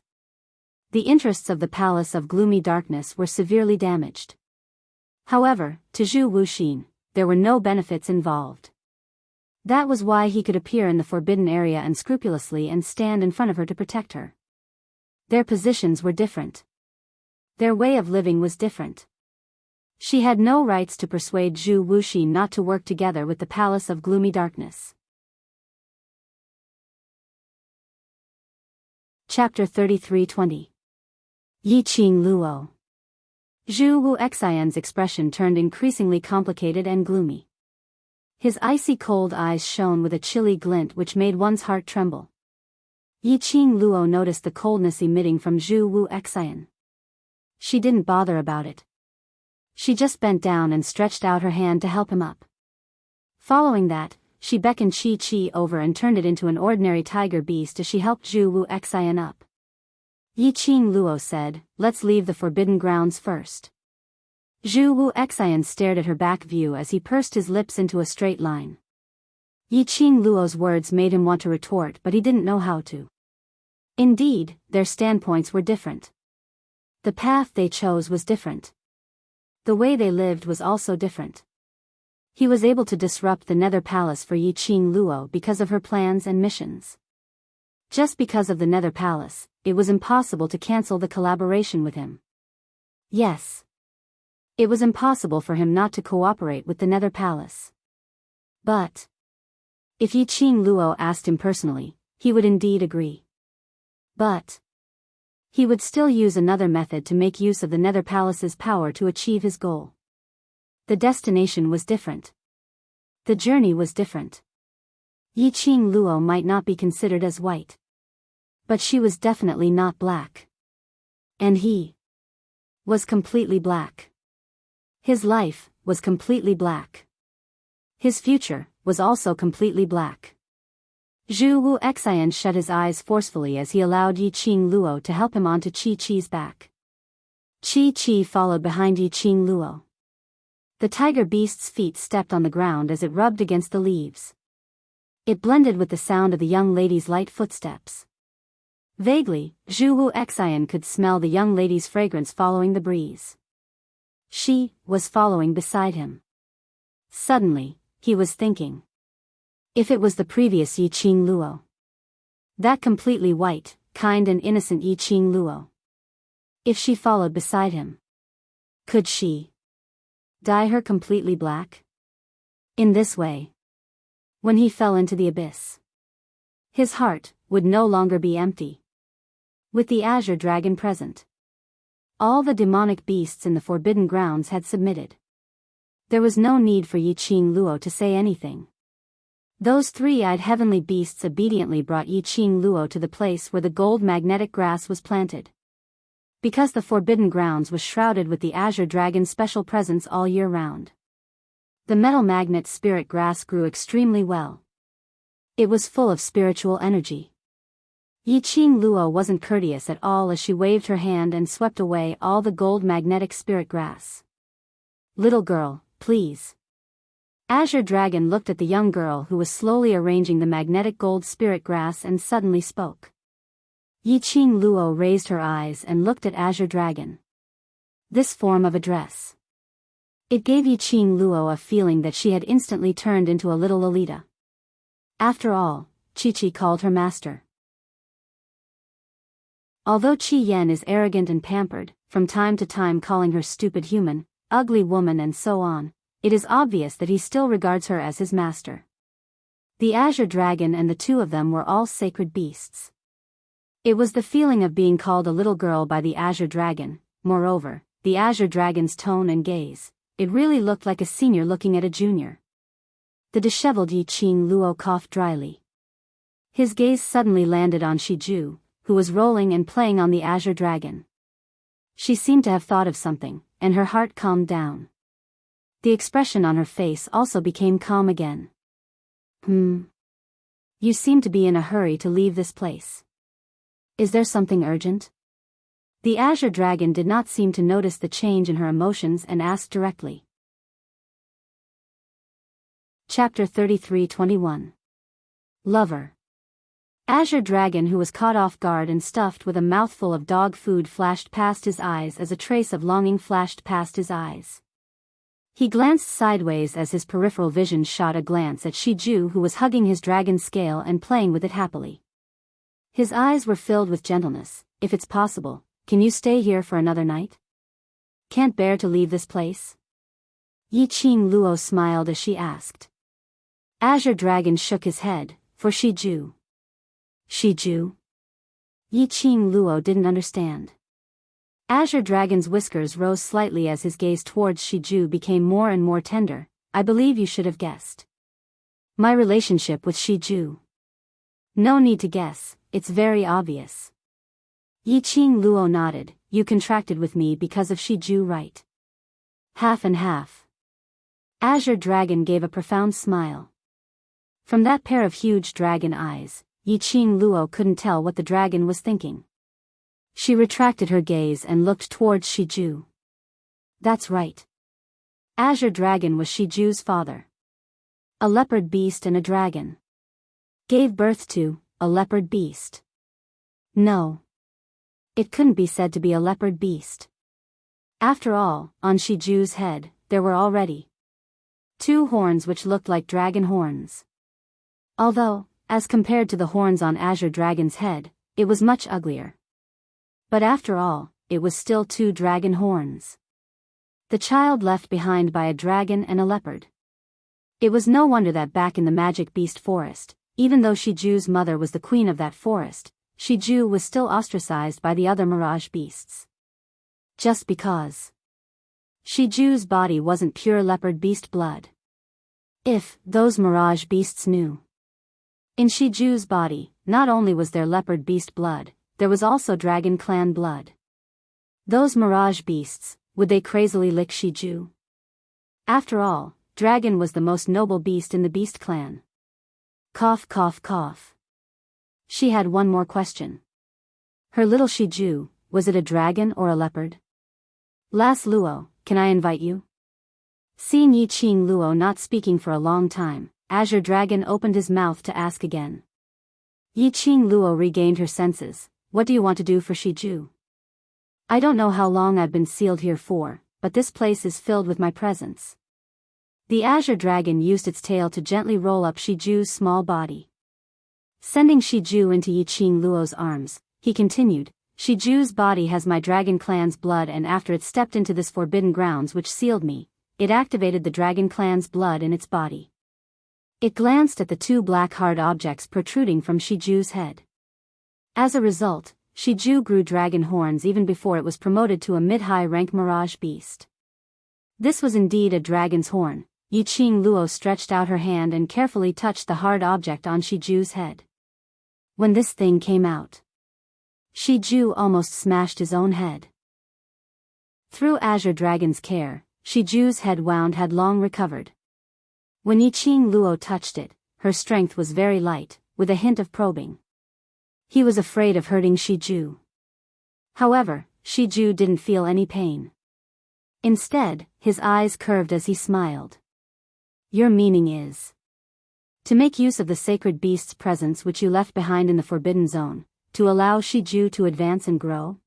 The interests of the palace of gloomy darkness were severely damaged. However, to Zhu Wuxin, there were no benefits involved. That was why he could appear in the forbidden area unscrupulously and stand in front of her to protect her. Their positions were different. Their way of living was different. She had no rights to persuade Zhu Wuxin not to work together with the palace of gloomy darkness. Chapter 33-20. Yiqing Luo. Zhu Wu Xian's expression turned increasingly complicated and gloomy. His icy cold eyes shone with a chilly glint which made one's heart tremble. Yiqing Luo noticed the coldness emitting from Zhu Wu Xian. She didn't bother about it. She just bent down and stretched out her hand to help him up. Following that, she beckoned Qi over and turned it into an ordinary tiger beast as she helped Zhu Wu Xian up. Yiqing Luo said, "Let's leave the forbidden grounds first." Zhu Wu Xian stared at her back view as he pursed his lips into a straight line. Yiqing Luo's words made him want to retort, but he didn't know how to. Indeed, their standpoints were different. The path they chose was different. The way they lived was also different. He was able to disrupt the Nether Palace for Yiqing Luo because of her plans and missions. Just because of the Nether Palace, it was impossible to cancel the collaboration with him. Yes. It was impossible for him not to cooperate with the Nether Palace. But if Yiqing Luo asked him personally, he would indeed agree. But he would still use another method to make use of the Nether Palace's power to achieve his goal. The destination was different. The journey was different. Yiqing Luo might not be considered as white. But she was definitely not black. And he was completely black. His life was completely black. His future was also completely black. Zhu Wu Xian shut his eyes forcefully as he allowed Yiqing Luo to help him onto Qi-Qi's back. Qi-Qi followed behind Yiqing Luo. The tiger beast's feet stepped on the ground as it rubbed against the leaves. It blended with the sound of the young lady's light footsteps. Vaguely, Zhu Wu Xian could smell the young lady's fragrance following the breeze. She was following beside him. Suddenly, he was thinking. If it was the previous Yiqing Luo. That completely white, kind and innocent Yiqing Luo. If she followed beside him. Could she dye her completely black? In this way. When he fell into the abyss. His heart would no longer be empty. With the azure dragon present. All the demonic beasts in the forbidden grounds had submitted. There was no need for Yiqing Luo to say anything. Those three-eyed heavenly beasts obediently brought Yiqing Luo to the place where the gold magnetic grass was planted. because the Forbidden Grounds was shrouded with the Azure Dragon's special presence all year round. The metal magnet spirit grass grew extremely well. It was full of spiritual energy. Yiqing Luo wasn't courteous at all as she waved her hand and swept away all the gold magnetic spirit grass. "Little girl, please." Azure Dragon looked at the young girl who was slowly arranging the magnetic gold spirit grass and suddenly spoke. Yiqing Luo raised her eyes and looked at Azure Dragon. This form of address. It gave Yiqing Luo a feeling that she had instantly turned into a little Lolita. After all, Chi called her master. Although Qi Yan is arrogant and pampered, from time to time calling her stupid human, ugly woman and so on, it is obvious that he still regards her as his master. The Azure Dragon and the two of them were all sacred beasts. It was the feeling of being called a little girl by the Azure Dragon. Moreover, the Azure Dragon's tone and gaze, it really looked like a senior looking at a junior. The disheveled Yiqing Luo coughed dryly. His gaze suddenly landed on Shiju, who was rolling and playing on the Azure Dragon. She seemed to have thought of something, and her heart calmed down. The expression on her face also became calm again. You seem to be in a hurry to leave this place. Is there something urgent?" The Azure Dragon did not seem to notice the change in her emotions and asked directly. Chapter 33:21. Lover. Azure Dragon, who was caught off guard and stuffed with a mouthful of dog food, flashed past his eyes as a trace of longing flashed past his eyes. He glanced sideways as his peripheral vision shot a glance at Shiju, who was hugging his dragon scale and playing with it happily. His eyes were filled with gentleness. "If it's possible, can you stay here for another night? Can't bear to leave this place?" Yiqing Luo smiled as she asked. Azure Dragon shook his head. "For Shiju." "Shiju?" Yiqing Luo didn't understand. Azure Dragon's whiskers rose slightly as his gaze towards Shiju became more and more tender. "I believe you should have guessed. My relationship with Shiju." "No need to guess, it's very obvious." Yiqing Luo nodded. "You contracted with me because of Shiju, right?" "Half and half." Azure Dragon gave a profound smile. From that pair of huge dragon eyes, Yiqing Luo couldn't tell what the dragon was thinking. She retracted her gaze and looked towards Shiju. "That's right. Azure Dragon was Shiju's father. A leopard beast and a dragon. Gave birth to a leopard beast." "No. It couldn't be said to be a leopard beast. After all, on Shiju's head, there were already 2 horns which looked like dragon horns. Although, as compared to the horns on Azure Dragon's head, it was much uglier. But after all, it was still 2 dragon horns. The child left behind by a dragon and a leopard. It was no wonder that back in the magic beast forest, even though Shiju's mother was the queen of that forest, Shiju was still ostracized by the other mirage beasts. Just because Shiju's body wasn't pure leopard beast blood. If those mirage beasts knew. In Shiju's body, not only was there leopard beast blood, there was also dragon clan blood. Those mirage beasts, would they crazily lick Shiju? After all, dragon was the most noble beast in the beast clan. Cough cough cough. She had one more question. Her little Shiju, was it a dragon or a leopard? "Las Luo, can I invite you?" Seeing Yiqing Luo not speaking for a long time, Azure Dragon opened his mouth to ask again. Yiqing Luo regained her senses. "What do you want to do for Shiju?" "I don't know how long I've been sealed here for, but this place is filled with my presence." The Azure Dragon used its tail to gently roll up Shiju's small body. Sending Shiju into Yiqing Luo's arms, he continued, "Shiju's body has my dragon clan's blood, and after it stepped into this forbidden grounds which sealed me, it activated the dragon clan's blood in its body." It glanced at the 2 black hard objects protruding from Shiju's head. As a result, Shiju grew dragon horns even before it was promoted to a mid-high rank mirage beast. This was indeed a dragon's horn. Yiqing Luo stretched out her hand and carefully touched the hard object on Shiju's head. When this thing came out, Shiju almost smashed his own head. Through Azure Dragon's care, Shiju's head wound had long recovered. When Yiqing Luo touched it, her strength was very light, with a hint of probing. He was afraid of hurting Shiju. However, Shiju didn't feel any pain. Instead, his eyes curved as he smiled. Your meaning is to make use of the sacred beast's presence which you left behind in the Forbidden Zone, to allow Shiju to advance and grow?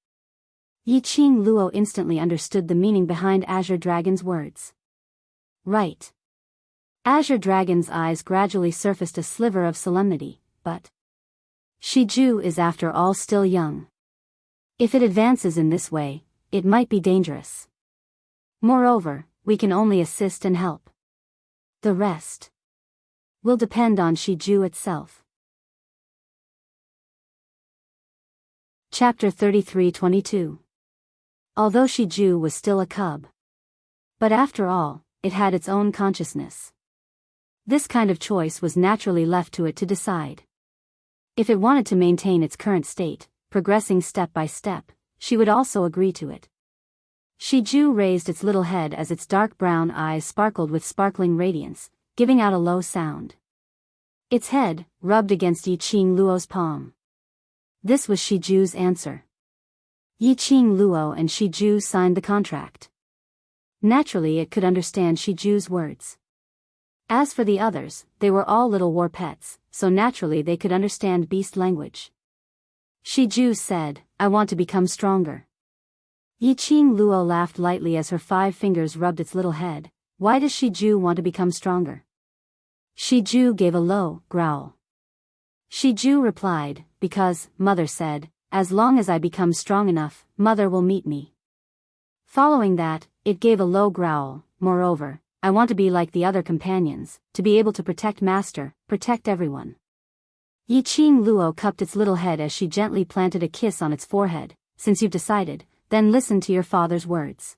Yiqing Luo instantly understood the meaning behind Azure Dragon's words. Right. Azure Dragon's eyes gradually surfaced a sliver of solemnity, but Shiju is after all still young. If it advances in this way, it might be dangerous. Moreover, we can only assist and help. The rest will depend on Shiju itself. Chapter 33-22. Although Shiju was still a cub. But after all, it had its own consciousness. This kind of choice was naturally left to it to decide. If it wanted to maintain its current state, progressing step by step, she would also agree to it. Shiju raised its little head as its dark brown eyes sparkled with sparkling radiance, giving out a low sound. Its head rubbed against Yiqing Luo's palm. This was Shiju's answer. Yiqing Luo and Shiju signed the contract. Naturally it could understand Shiju's words. As for the others, they were all little war pets, so naturally they could understand beast language. Shiju said, I want to become stronger. Yiqing Luo laughed lightly as her 5 fingers rubbed its little head. Why does Shiju want to become stronger? Shiju gave a low growl. Shiju replied, because, Mother said, as long as I become strong enough, Mother will meet me. Following that, it gave a low growl. Moreover, I want to be like the other companions, to be able to protect Master, protect everyone. Yiqing Luo cupped its little head as she gently planted a kiss on its forehead. Since you've decided, then listen to your father's words.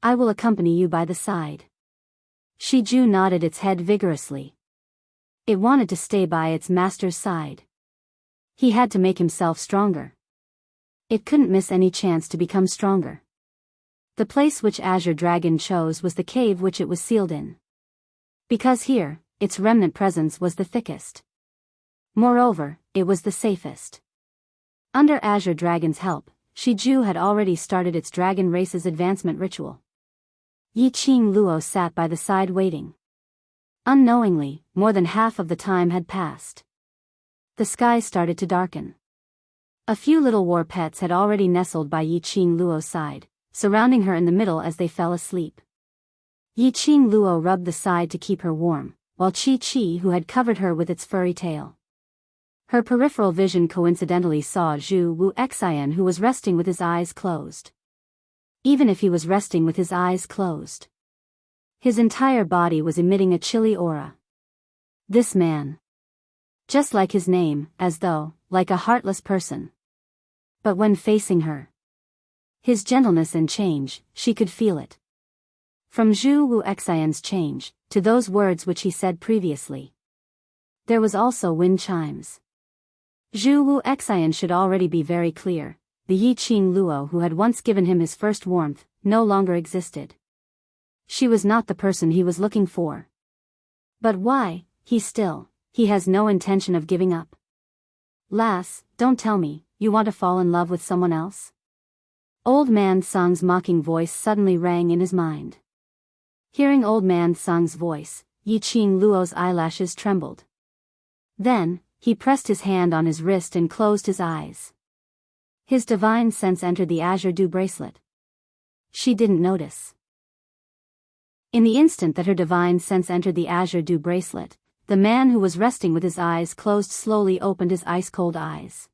I will accompany you by the side. Shiju nodded its head vigorously. It wanted to stay by its master's side. He had to make himself stronger. It couldn't miss any chance to become stronger. The place which Azure Dragon chose was the cave which it was sealed in. Because here, its remnant presence was the thickest. Moreover, it was the safest. Under Azure Dragon's help, Shiju had already started its dragon race's advancement ritual. Yiqing Luo sat by the side waiting. Unknowingly, more than half of the time had passed. The sky started to darken. A few little war pets had already nestled by Yiqing Luo's side, surrounding her in the middle as they fell asleep. Yiqing Luo rubbed the side to keep her warm, while Chi-Chi who had covered her with its furry tail. Her peripheral vision coincidentally saw Zhu Wu Xian who was resting with his eyes closed. Even if he was resting with his eyes closed, his entire body was emitting a chilly aura. This man, just like his name, as though, like a heartless person. But when facing her, his gentleness and change, she could feel it. From Zhu Wu Xian's change, to those words which he said previously. There was also wind chimes. Zhu Wu Xian should already be very clear. The Yiqing Luo who had once given him his first warmth, no longer existed. She was not the person he was looking for. But why, he has no intention of giving up. Lass, don't tell me, you want to fall in love with someone else? Old Man Sang's mocking voice suddenly rang in his mind. Hearing Old Man Sang's voice, Yiqing Luo's eyelashes trembled. Then, he pressed his hand on his wrist and closed his eyes. His divine sense entered the Azure Dew bracelet. She didn't notice. In the instant that her divine sense entered the Azure Dew bracelet, the man who was resting with his eyes closed slowly opened his ice-cold eyes.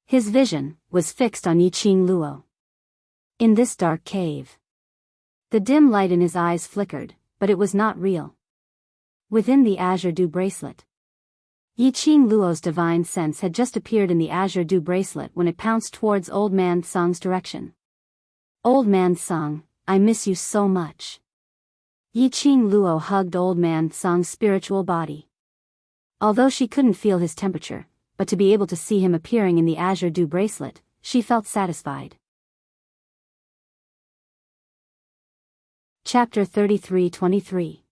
His vision was fixed on Yiqing Luo. In this dark cave, the dim light in his eyes flickered, but it was not real. Within the Azure Dew bracelet, Yiqing Luo's divine sense had just appeared in the Azure Dew bracelet when it pounced towards Old Man Sang's direction. Old Man Sang, I miss you so much. Yiqing Luo hugged Old Man Sang's spiritual body. Although she couldn't feel his temperature, but to be able to see him appearing in the azure dew bracelet, she felt satisfied. Chapter 33-23.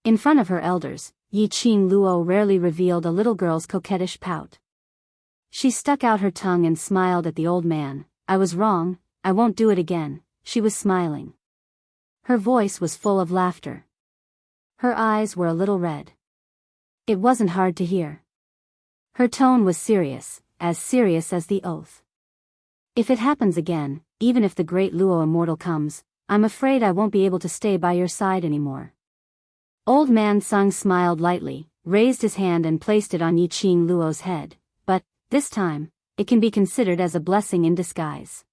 In front of her elders, Yi-Ching Luo rarely revealed a little girl's coquettish pout. She stuck out her tongue and smiled at the old man. "I was wrong, I won't do it again." She was smiling. Her voice was full of laughter. Her eyes were a little red. It wasn't hard to hear. Her tone was serious as the oath. "If it happens again, even if the great Luo immortal comes, I'm afraid I won't be able to stay by your side anymore." Old Man Sung smiled lightly, raised his hand and placed it on Yi-Ching Luo's head, but, this time, it can be considered as a blessing in disguise.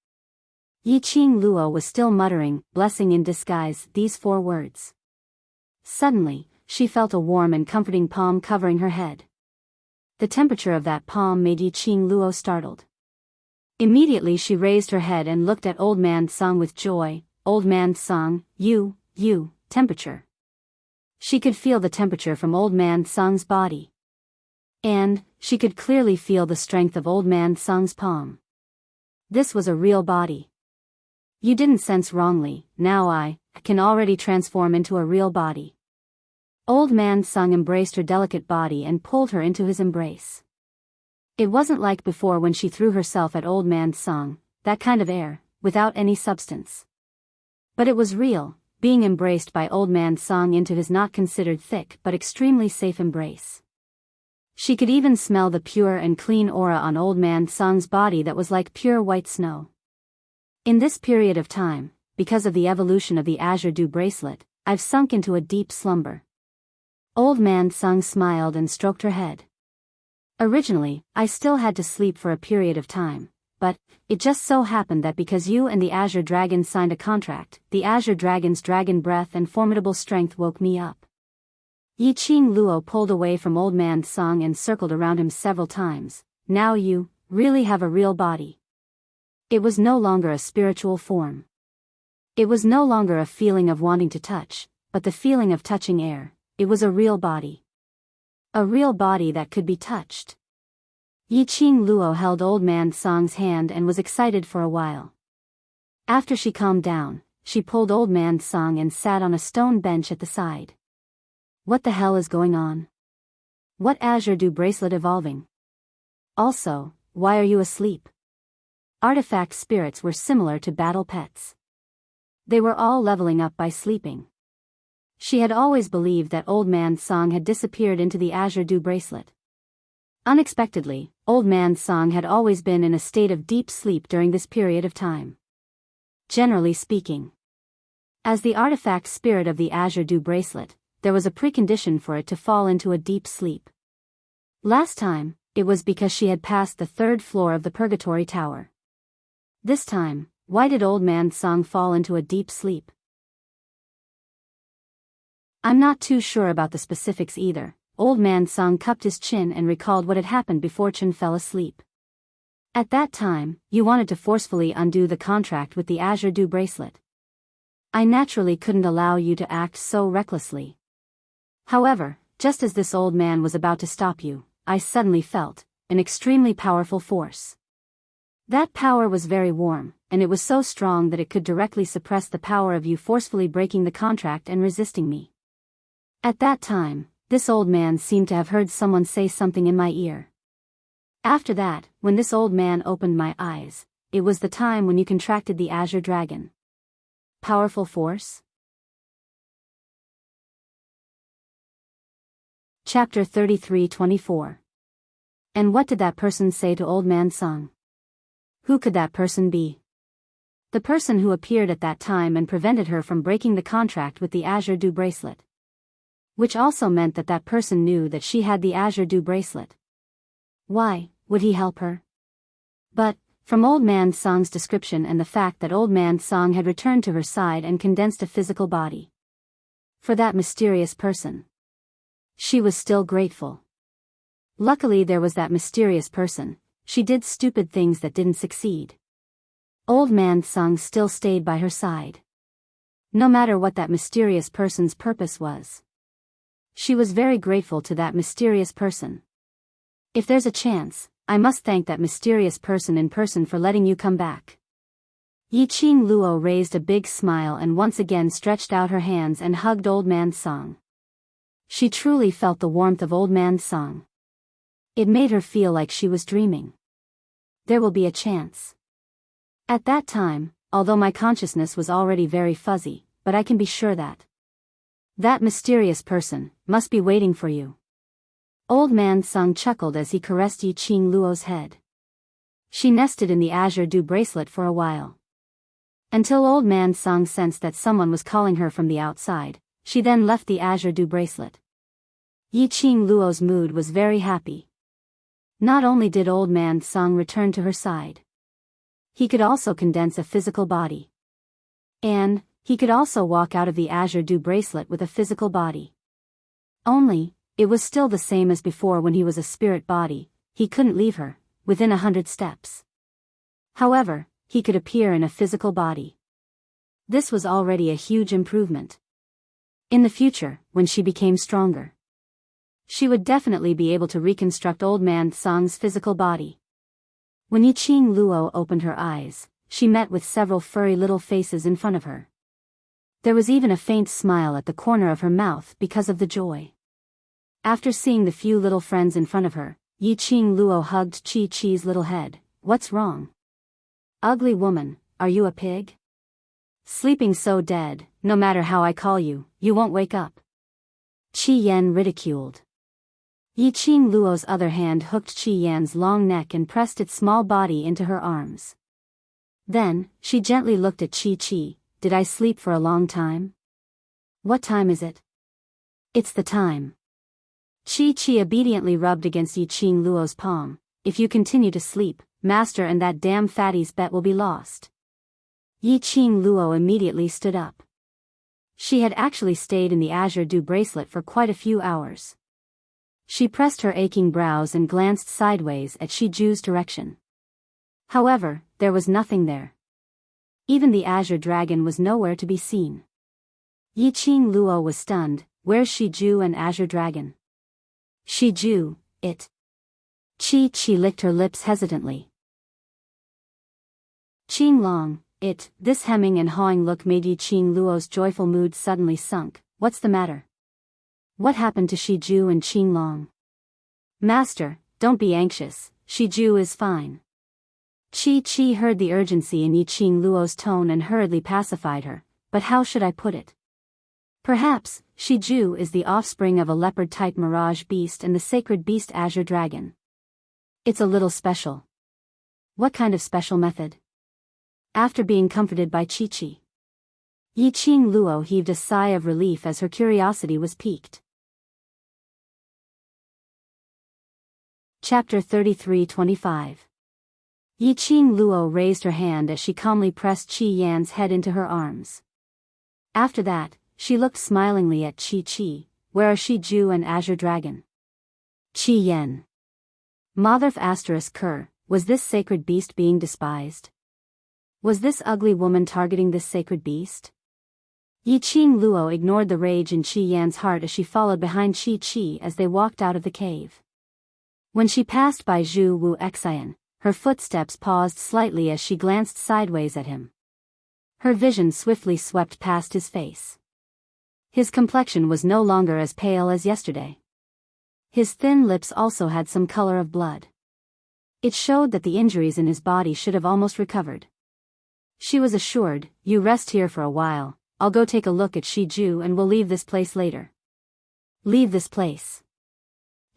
Yi-Ching Luo was still muttering, "blessing in disguise," these 4 words. Suddenly, she felt a warm and comforting palm covering her head. The temperature of that palm made Yi-Ching Luo startled. Immediately she raised her head and looked at Old Man Sung with joy. "Old Man Sung, you, temperature." She could feel the temperature from Old Man Sung's body. And, she could clearly feel the strength of Old Man Sung's palm. This was a real body. "You didn't sense wrongly, now I can already transform into a real body." Old Man Sung embraced her delicate body and pulled her into his embrace. It wasn't like before when she threw herself at Old Man Sung, that kind of air, without any substance. But it was real, being embraced by Old Man Sung into his not considered thick but extremely safe embrace. She could even smell the pure and clean aura on Old Man Sung's body that was like pure white snow. In this period of time, because of the evolution of the azure dew bracelet, I've sunk into a deep slumber. Old Man Sung smiled and stroked her head. "Originally, I still had to sleep for a period of time. But, it just so happened that because you and the Azure Dragon signed a contract, the Azure Dragon's dragon breath and formidable strength woke me up." Yi-Ching Luo pulled away from Old Man Sung and circled around him several times. "Now you really have a real body." It was no longer a spiritual form. It was no longer a feeling of wanting to touch, but the feeling of touching air. It was a real body. A real body that could be touched. Yi-Ching Luo held Old Man Sung's hand and was excited for a while. After she calmed down, she pulled Old Man Sung and sat on a stone bench at the side. "What the hell is going on? What azure dew bracelet evolving? Also, why are you asleep?" Artifact spirits were similar to battle pets. They were all leveling up by sleeping. She had always believed that Old Man Sung had disappeared into the azure dew bracelet. Unexpectedly, Old Man Sung had always been in a state of deep sleep during this period of time. Generally speaking, as the artifact spirit of the azure dew bracelet, there was a precondition for it to fall into a deep sleep. Last time, it was because she had passed the 3rd floor of the Purgatory Tower. This time, why did Old Man Sung fall into a deep sleep? I'm not too sure about the specifics either. Old Man Sung cupped his chin and recalled what had happened before Chen fell asleep. "At that time, you wanted to forcefully undo the contract with the azure dew bracelet. I naturally couldn't allow you to act so recklessly. However, just as this old man was about to stop you, I suddenly felt an extremely powerful force. That power was very warm, and it was so strong that it could directly suppress the power of you forcefully breaking the contract and resisting me. At that time, this old man seemed to have heard someone say something in my ear. After that, when this old man opened my eyes, it was the time when you contracted the azure dragon. Powerful force?" Chapter 33-24. And what did that person say to Old Man Sung? Who could that person be? The person who appeared at that time and prevented her from breaking the contract with the azure dew bracelet. Which also meant that that person knew that she had the azure dew bracelet. Why would he help her? But, from Old Man Sung's description and the fact that Old Man Sung had returned to her side and condensed a physical body. For that mysterious person. She was still grateful. Luckily there was that mysterious person. She did stupid things that didn't succeed. Old Man Sung still stayed by her side. No matter what that mysterious person's purpose was. She was very grateful to that mysterious person. If there's a chance, I must thank that mysterious person in person for letting you come back. Yiqing Luo raised a big smile and once again stretched out her hands and hugged Old Man Song. She truly felt the warmth of Old Man Song. It made her feel like she was dreaming. There will be a chance. At that time, although my consciousness was already very fuzzy, but I can be sure that mysterious person must be waiting for you. Old Man Sung chuckled as he caressed Yiqing Luo's head. She nested in the azure dew bracelet for a while. Until Old Man Sung sensed that someone was calling her from the outside, she then left the azure dew bracelet. Yiqing Luo's mood was very happy. Not only did Old Man Sung return to her side, he could also condense a physical body. And he could also walk out of the azure dew bracelet with a physical body. Only, it was still the same as before when he was a spirit body, he couldn't leave her, within 100 steps. However, he could appear in a physical body. This was already a huge improvement. In the future, when she became stronger, she would definitely be able to reconstruct Old Man Song's physical body. When Yiqing Luo opened her eyes, she met with several furry little faces in front of her. There was even a faint smile at the corner of her mouth because of the joy. After seeing the few little friends in front of her, Yiqing Luo hugged Chi-Chi's little head. What's wrong? Ugly woman, are you a pig? Sleeping so dead, no matter how I call you, you won't wake up. Chi Yan ridiculed. Yiqing Luo's other hand hooked Chi Yan's long neck and pressed its small body into her arms. Then, she gently looked at Chi-Chi. Did I sleep for a long time? What time is it? It's the time. Chi-Chi obediently rubbed against Yiqing Luo's palm. If you continue to sleep, Master and that damn fatty's bet will be lost. Yiqing Luo immediately stood up. She had actually stayed in the azure dew bracelet for quite a few hours. She pressed her aching brows and glanced sideways at Shiju's direction. However, there was nothing there. Even the azure dragon was nowhere to be seen. Yiqing Luo was stunned. Where's Shiju and azure dragon? Shiju, it. Chi licked her lips hesitantly. Qing Long, it. This hemming and hawing look made Yiqing Luo's joyful mood suddenly sunk. What's the matter? What happened to Shiju and Qing Long? Master, don't be anxious, Shiju is fine. Chi heard the urgency in Yiqing Luo's tone and hurriedly pacified her, but how should I put it? Perhaps, Shiju is the offspring of a leopard-type mirage beast and the sacred beast azure dragon. It's a little special. What kind of special method? After being comforted by Chi, Yiqing Luo heaved a sigh of relief as her curiosity was piqued. Chapter 33-25. Yiqing Luo raised her hand as she calmly pressed Chi Yan's head into her arms. After that, she looked smilingly at Chi. Where are Shiju and azure dragon? Chi Yan. Motherf **Ker, was this sacred beast being despised? Was this ugly woman targeting this sacred beast? Yiqing Luo ignored the rage in Chi Yan's heart as she followed behind Chi as they walked out of the cave. When she passed by Zhu Wu Xian, her footsteps paused slightly as she glanced sideways at him. Her vision swiftly swept past his face. His complexion was no longer as pale as yesterday. His thin lips also had some color of blood. It showed that the injuries in his body should have almost recovered. She was assured, you rest here for a while, I'll go take a look at Shiju and we'll leave this place later. Leave this place.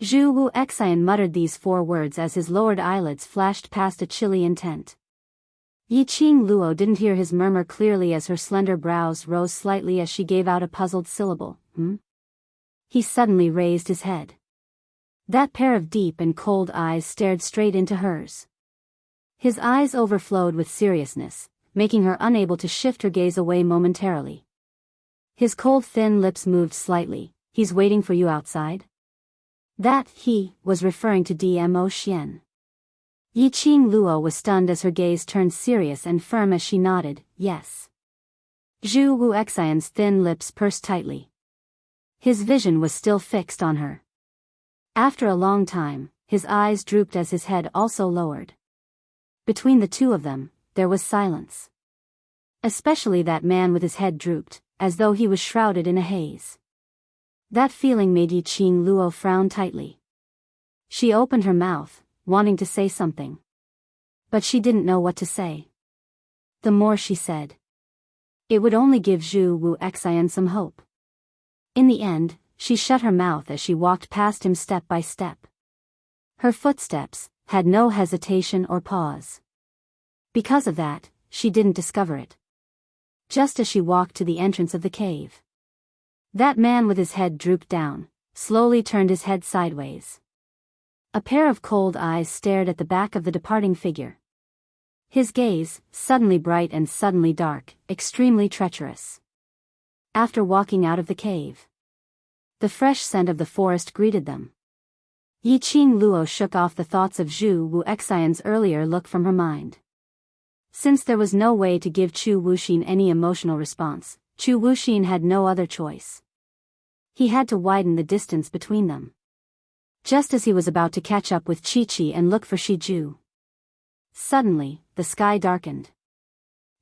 Zhu Wu Xian muttered these 4 words as his lowered eyelids flashed past a chilly intent. Yiqing Luo didn't hear his murmur clearly as her slender brows rose slightly as she gave out a puzzled syllable, He suddenly raised his head. That pair of deep and cold eyes stared straight into hers. His eyes overflowed with seriousness, making her unable to shift her gaze away momentarily. His cold thin lips moved slightly. He's waiting for you outside? That he was referring to Dmo Xian. Yiqing Luo was stunned as her gaze turned serious and firm as she nodded, yes. Zhu Wu Xian's thin lips pursed tightly. His vision was still fixed on her. After a long time, his eyes drooped as his head also lowered. Between the two of them, there was silence. Especially that man with his head drooped, as though he was shrouded in a haze. That feeling made Yiqing Luo frown tightly. She opened her mouth, wanting to say something. But she didn't know what to say. The more she said, it would only give Zhu Wu Xian some hope. In the end, she shut her mouth as she walked past him step by step. Her footsteps had no hesitation or pause. Because of that, she didn't discover it. Just as she walked to the entrance of the cave, that man with his head drooped down, slowly turned his head sideways. A pair of cold eyes stared at the back of the departing figure. His gaze, suddenly bright and suddenly dark, extremely treacherous. After walking out of the cave, the fresh scent of the forest greeted them. Yiqing Luo shook off the thoughts of Zhu Wu Xian's earlier look from her mind. Since there was no way to give Chu Wuxin any emotional response, Chu Wuxin had no other choice. He had to widen the distance between them. Just as he was about to catch up with Chi-Chi and look for Shiju, suddenly, the sky darkened.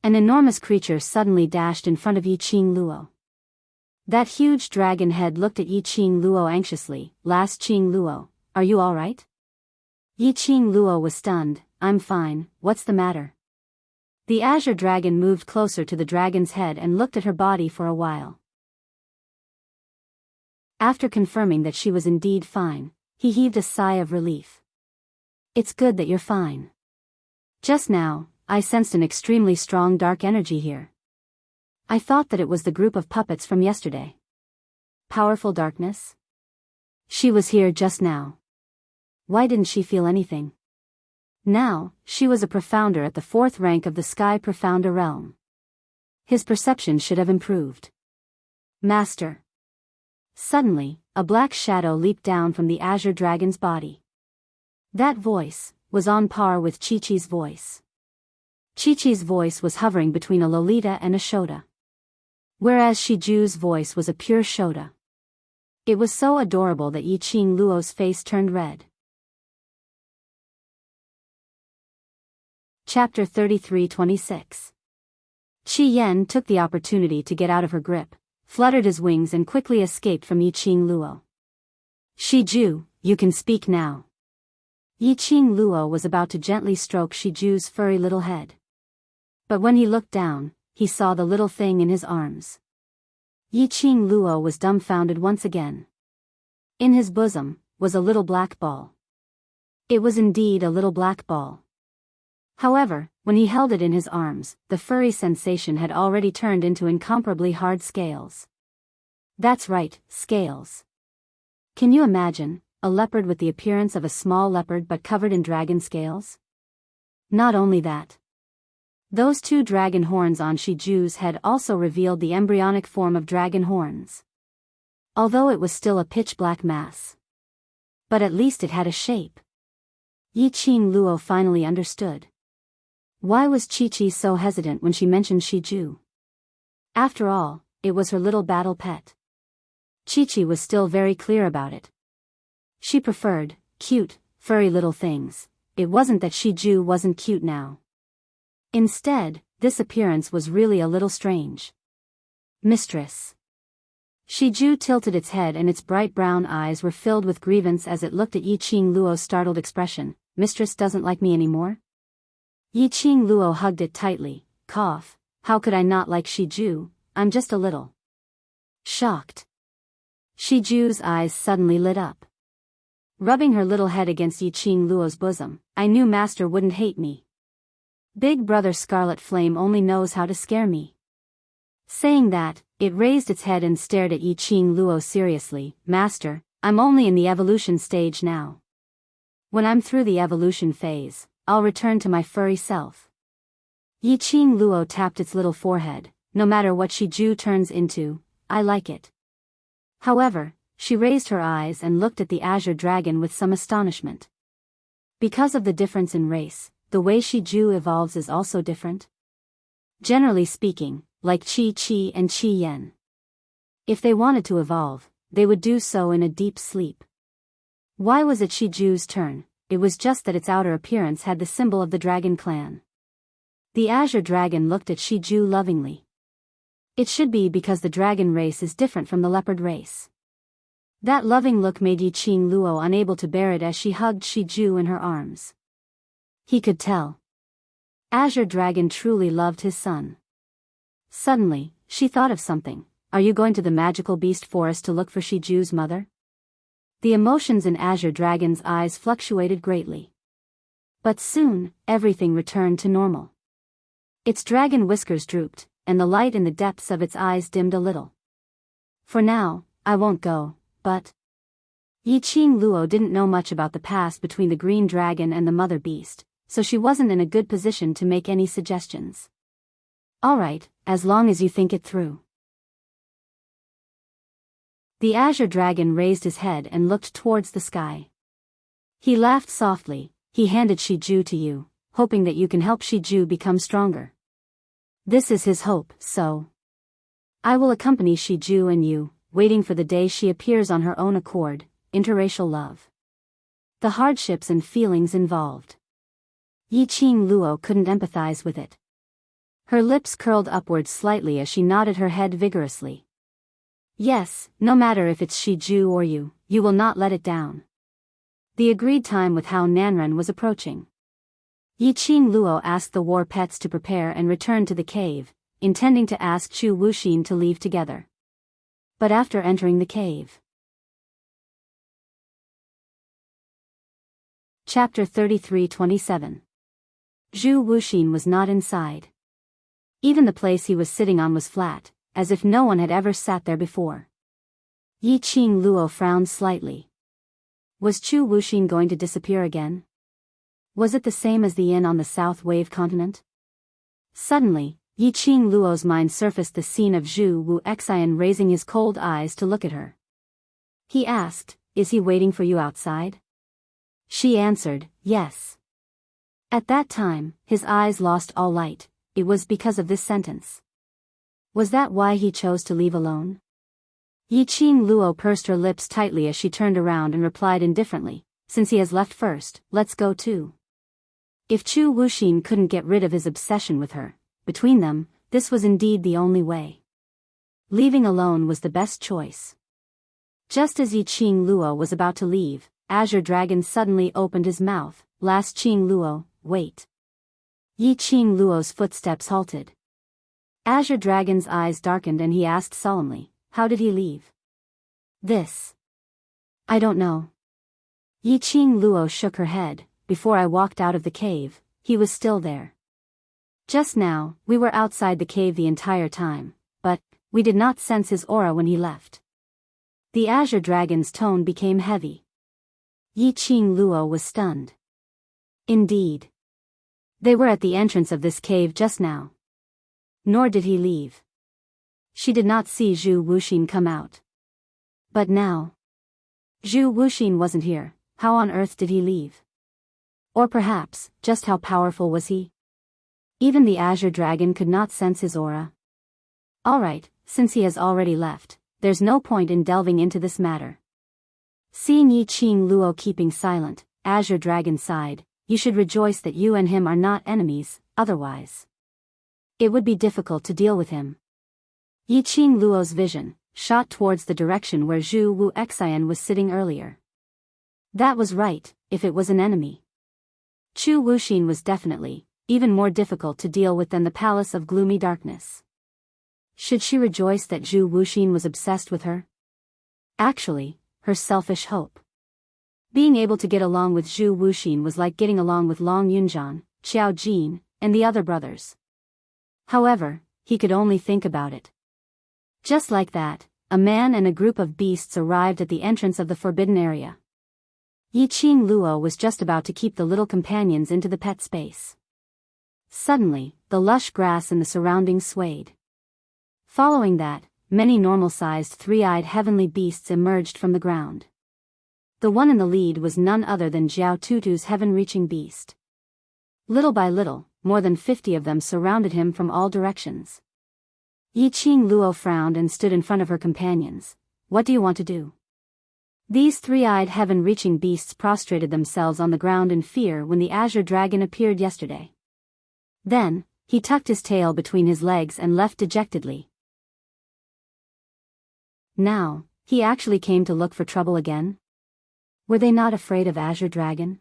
An enormous creature suddenly dashed in front of Yiqing Luo. That huge dragon head looked at Yiqing Luo anxiously. "Last Qing Luo, are you alright?" Yiqing Luo was stunned. "I'm fine, what's the matter?" The azure dragon moved closer to the dragon's head and looked at her body for a while. After confirming that she was indeed fine, he heaved a sigh of relief. "It's good that you're fine. Just now, I sensed an extremely strong dark energy here. I thought that it was the group of puppets from yesterday." Powerful darkness? She was here just now. Why didn't she feel anything? Now, she was a profounder at the 4th rank of the Sky Profounder realm. His perception should have improved. "Master." Suddenly, a black shadow leaped down from the azure dragon's body. That voice was on par with Chi-Chi's voice. Chi-Chi's voice was hovering between a Lolita and a Shota, whereas Shiju's voice was a pure Shota. It was so adorable that Yiqing Luo's face turned red. Chapter 33-26. Qi Yan took the opportunity to get out of her grip, fluttered his wings and quickly escaped from Yiqing Luo. "Shiju, you can speak now." Yiqing Luo was about to gently stroke Shiju's furry little head. But when he looked down, he saw the little thing in his arms. Yiqing Luo was dumbfounded once again. In his bosom was a little black ball. It was indeed a little black ball. However, when he held it in his arms, the furry sensation had already turned into incomparably hard scales. That's right, scales. Can you imagine a leopard with the appearance of a small leopard but covered in dragon scales? Not only that. Those 2 dragon horns on Shiju's head also revealed the embryonic form of dragon horns. Although it was still a pitch-black mass. But at least it had a shape. Yiqing Luo finally understood. Why was Chi-Chi so hesitant when she mentioned Shiju? After all, it was her little battle pet. Chi-Chi was still very clear about it. She preferred cute, furry little things. It wasn't that Shiju wasn't cute now. Instead, this appearance was really a little strange. "Mistress." Shiju tilted its head and its bright brown eyes were filled with grievance as it looked at Yiqing Luo's startled expression. "Mistress doesn't like me anymore?" Yiqing Luo hugged it tightly. "Cough, how could I not like Shiju? I'm just a little shocked." Shiju's eyes suddenly lit up. Rubbing her little head against Yiqing Luo's bosom, "I knew Master wouldn't hate me. Big brother Scarlet Flame only knows how to scare me." Saying that, it raised its head and stared at Yiqing Luo seriously. "Master, I'm only in the evolution stage now. When I'm through the evolution phase, I'll return to my furry self." Yiqing Luo tapped its little forehead. "No matter what Shiju turns into, I like it." However, she raised her eyes and looked at the azure dragon with some astonishment. Because of the difference in race, the way Shiju evolves is also different. Generally speaking, like Chi-Chi and Qi Yan. If they wanted to evolve, they would do so in a deep sleep. Why was it Shiju's turn? It was just that its outer appearance had the symbol of the dragon clan. The azure dragon looked at Shiju lovingly. It should be because the dragon race is different from the leopard race. That loving look made Yiqing Luo unable to bear it as she hugged Shiju in her arms. He could tell. Azure Dragon truly loved his son. Suddenly, she thought of something. Are you going to the magical beast forest to look for Shiju's mother? The emotions in Azure Dragon's eyes fluctuated greatly. But soon, everything returned to normal. Its dragon whiskers drooped, and the light in the depths of its eyes dimmed a little. For now, I won't go, but... Yiqing Luo didn't know much about the past between the green dragon and the mother beast, so she wasn't in a good position to make any suggestions. Alright, as long as you think it through. The azure dragon raised his head and looked towards the sky. He laughed softly. He handed Shiju to you, hoping that you can help Shiju become stronger. This is his hope, so... I will accompany Shiju and you, waiting for the day she appears on her own accord, interracial love. The hardships and feelings involved. Yiqing Luo couldn't empathize with it. Her lips curled upward slightly as she nodded her head vigorously. Yes, no matter if it's Shiju or you will not let it down. The agreed time with Hao Nanren was approaching. Yiqing Luo asked the war pets to prepare and returned to the cave, intending to ask Chu Wuxin to leave together. But after entering the cave... Chapter 33-27. Zhu Wuxin was not inside. Even the place he was sitting on was flat, as if no one had ever sat there before. Yiqing Luo frowned slightly. Was Chu Wuxin going to disappear again? Was it the same as the inn on the South Wave continent? Suddenly, Yiqing Luo's mind surfaced the scene of Zhu Wu Xian raising his cold eyes to look at her. He asked, "Is he waiting for you outside?" She answered, "Yes." At that time, his eyes lost all light. It was because of this sentence. Was that why he chose to leave alone? Yiqing Luo pursed her lips tightly as she turned around and replied indifferently, "Since he has left first, let's go too." If Chu Wuxin couldn't get rid of his obsession with her, between them, this was indeed the only way. Leaving alone was the best choice. Just as Yiqing Luo was about to leave, Azure Dragon suddenly opened his mouth. "Last Qing Luo, wait." Yiqing Luo's footsteps halted. Azure Dragon's eyes darkened and he asked solemnly, "How did he leave?" "This. I don't know." Yiqing Luo shook her head. "Before I walked out of the cave, he was still there. Just now, we were outside the cave the entire time, but we did not sense his aura when he left." The Azure Dragon's tone became heavy. Yiqing Luo was stunned. Indeed. They were at the entrance of this cave just now. Nor did he leave. She did not see Zhu Wuxin come out. But now... Zhu Wuxin wasn't here. How on earth did he leave? Or perhaps, just how powerful was he? Even the Azure Dragon could not sense his aura. Alright, since he has already left, there's no point in delving into this matter. Seeing Yiqing Luo keeping silent, Azure Dragon sighed. "You should rejoice that you and him are not enemies, otherwise it would be difficult to deal with him." Yiqing Luo's vision shot towards the direction where Zhu Wu Xian was sitting earlier. That was right, if it was an enemy. Chu Wuxin was definitely even more difficult to deal with than the Palace of Gloomy Darkness. Should she rejoice that Zhu Wuxin was obsessed with her? Actually, her selfish hope. Being able to get along with Zhu Wuxin was like getting along with Long Yunjian, Xiao Jin, and the other brothers. However, he could only think about it. Just like that, a man and a group of beasts arrived at the entrance of the forbidden area. Yiqing Luo was just about to keep the little companions into the pet space. Suddenly, the lush grass in the surroundings swayed. Following that, many normal-sized three-eyed heavenly beasts emerged from the ground. The one in the lead was none other than Jiao Tutu's heaven-reaching beast. Little by little, more than 50 of them surrounded him from all directions. Yiqing Luo frowned and stood in front of her companions. "What do you want to do?" These three-eyed heaven-reaching beasts prostrated themselves on the ground in fear when the azure dragon appeared yesterday. Then, he tucked his tail between his legs and left dejectedly. Now, he actually came to look for trouble again? Were they not afraid of azure dragon?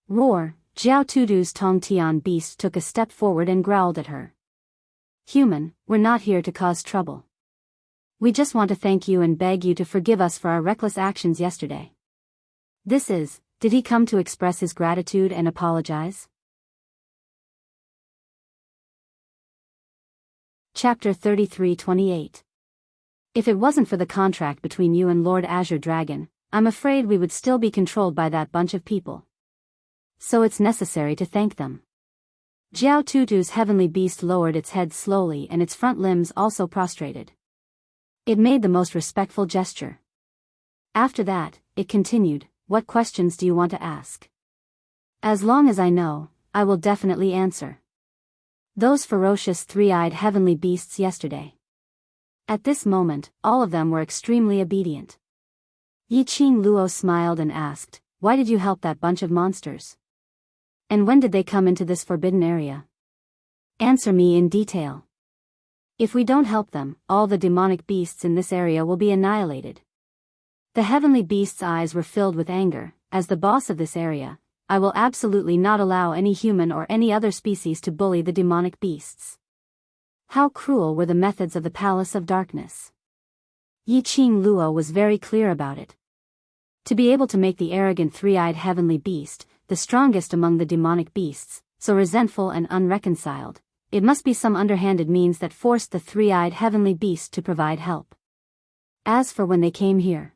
Roar! Jiao Tudu's Tongtian beast took a step forward and growled at her. Human, we're not here to cause trouble. We just want to thank you and beg you to forgive us for our reckless actions yesterday. Did he come to express his gratitude and apologize? Chapter 33:28. If it wasn't for the contract between you and Lord Azure Dragon, I'm afraid we would still be controlled by that bunch of people. So it's necessary to thank them. Jiao Tutu's heavenly beast lowered its head slowly and its front limbs also prostrated. It made the most respectful gesture. After that, it continued, what questions do you want to ask? As long as I know, I will definitely answer. Those ferocious three-eyed heavenly beasts yesterday. At this moment, all of them were extremely obedient. Yiqing Luo smiled and asked, why did you help that bunch of monsters? And when did they come into this forbidden area? Answer me in detail. If we don't help them, all the demonic beasts in this area will be annihilated. The heavenly beast's eyes were filled with anger. As the boss of this area, I will absolutely not allow any human or any other species to bully the demonic beasts. How cruel were the methods of the Palace of Darkness. Yiqing Luo was very clear about it. To be able to make the arrogant three-eyed heavenly beast, the strongest among the demonic beasts, so resentful and unreconciled, it must be some underhanded means that forced the three-eyed heavenly beast to provide help. As for when they came here,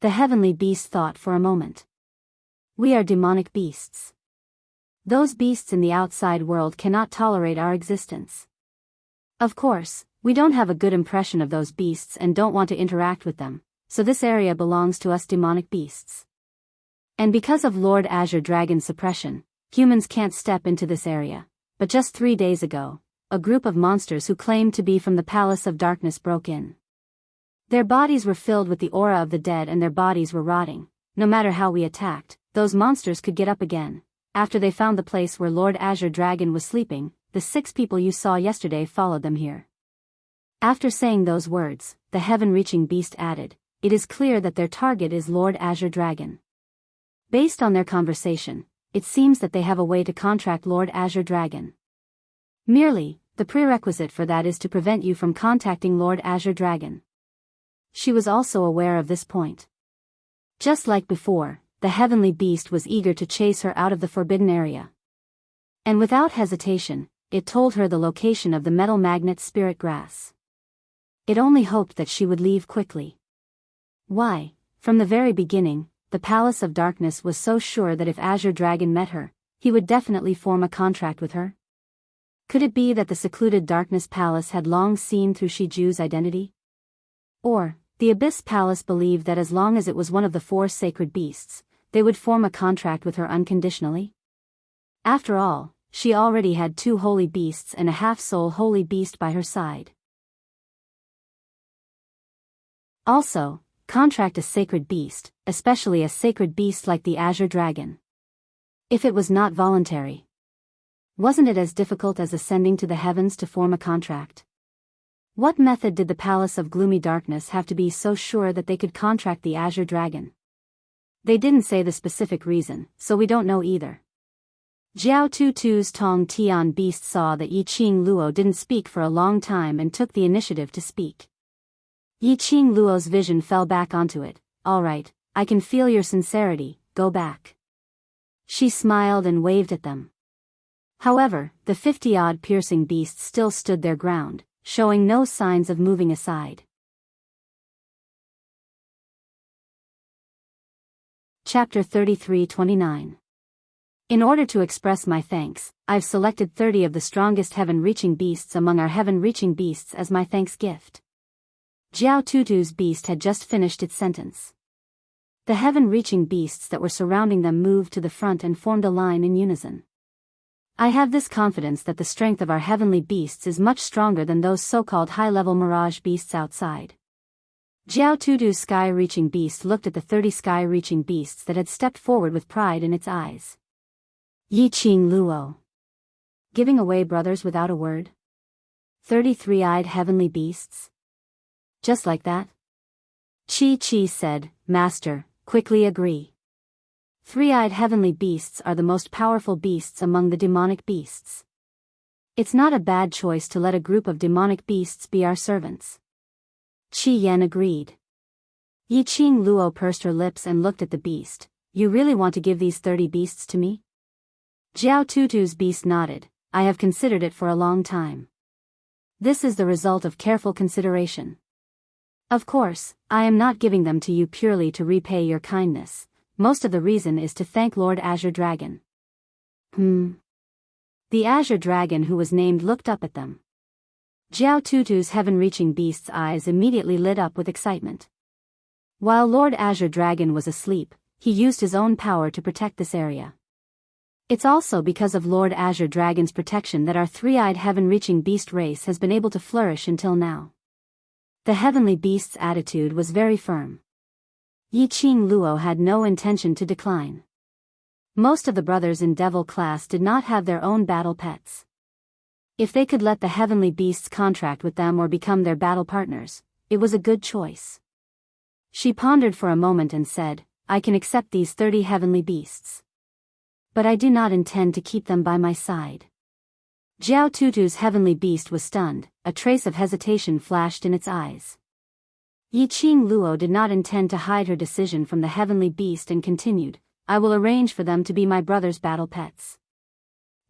the heavenly beast thought for a moment. We are demonic beasts. Those beasts in the outside world cannot tolerate our existence. Of course, we don't have a good impression of those beasts and don't want to interact with them, so this area belongs to us demonic beasts. And because of Lord Azure Dragon's suppression, humans can't step into this area. But just 3 days ago, a group of monsters who claimed to be from the Palace of Darkness broke in. Their bodies were filled with the aura of the dead and their bodies were rotting. No matter how we attacked, those monsters could get up again. After they found the place where Lord Azure Dragon was sleeping, the 6 people you saw yesterday followed them here. After saying those words, the heaven-reaching beast added, it is clear that their target is Lord Azure Dragon. Based on their conversation, it seems that they have a way to contract Lord Azure Dragon. Merely, the prerequisite for that is to prevent you from contacting Lord Azure Dragon. She was also aware of this point. Just like before, the heavenly beast was eager to chase her out of the forbidden area. And without hesitation, it told her the location of the metal magnet spirit grass. It only hoped that she would leave quickly. Why, from the very beginning, the Palace of Darkness was so sure that if Azure Dragon met her, he would definitely form a contract with her. Could it be that the secluded Darkness Palace had long seen through Shiju's identity? Or, the Abyss Palace believed that as long as it was one of the 4 sacred beasts, they would form a contract with her unconditionally? After all, she already had 2 holy beasts and a half-soul holy beast by her side. Also, contract a sacred beast, especially a sacred beast like the Azure Dragon. If it was not voluntary, wasn't it as difficult as ascending to the heavens to form a contract? What method did the Palace of Gloomy Darkness have to be so sure that they could contract the Azure Dragon? They didn't say the specific reason, so we don't know either. Jiao Tutu's Tong Tian beast saw that Yiqing Luo didn't speak for a long time and took the initiative to speak. Yiqing Luo's vision fell back onto it. All right, I can feel your sincerity, go back. She smiled and waved at them. However, the 50-odd piercing beasts still stood their ground, showing no signs of moving aside. Chapter 33:29. In order to express my thanks, I've selected 30 of the strongest heaven-reaching beasts among our heaven-reaching beasts as my thanks gift. Jiao Tutu's beast had just finished its sentence. The heaven-reaching beasts that were surrounding them moved to the front and formed a line in unison. I have this confidence that the strength of our heavenly beasts is much stronger than those so-called high-level mirage beasts outside. Jiao Tutu's sky-reaching beast looked at the 30 sky-reaching beasts that had stepped forward with pride in its eyes. Yi Qing Luo. Giving away brothers without a word? 30 three-eyed heavenly beasts? Just like that? Chi said, Master, quickly agree. Three-eyed heavenly beasts are the most powerful beasts among the demonic beasts. It's not a bad choice to let a group of demonic beasts be our servants. Qi Yan agreed. Yi Qing Luo pursed her lips and looked at the beast. You really want to give these 30 beasts to me? Jiao Tutu's beast nodded. I have considered it for a long time. This is the result of careful consideration. Of course, I am not giving them to you purely to repay your kindness. Most of the reason is to thank Lord Azure Dragon. The Azure Dragon who was named looked up at them. Jiao Tutu's heaven-reaching beast's eyes immediately lit up with excitement. While Lord Azure Dragon was asleep, he used his own power to protect this area. It's also because of Lord Azure Dragon's protection that our three-eyed heaven-reaching beast race has been able to flourish until now. The heavenly beast's attitude was very firm. Yi Qing Luo had no intention to decline. Most of the brothers in Devil class did not have their own battle pets. If they could let the heavenly beasts contract with them or become their battle partners, it was a good choice. She pondered for a moment and said, I can accept these 30 heavenly beasts. But I do not intend to keep them by my side. Jiao Tutu's heavenly beast was stunned, a trace of hesitation flashed in its eyes. Yi Qing Luo did not intend to hide her decision from the heavenly beast and continued, I will arrange for them to be my brother's battle pets.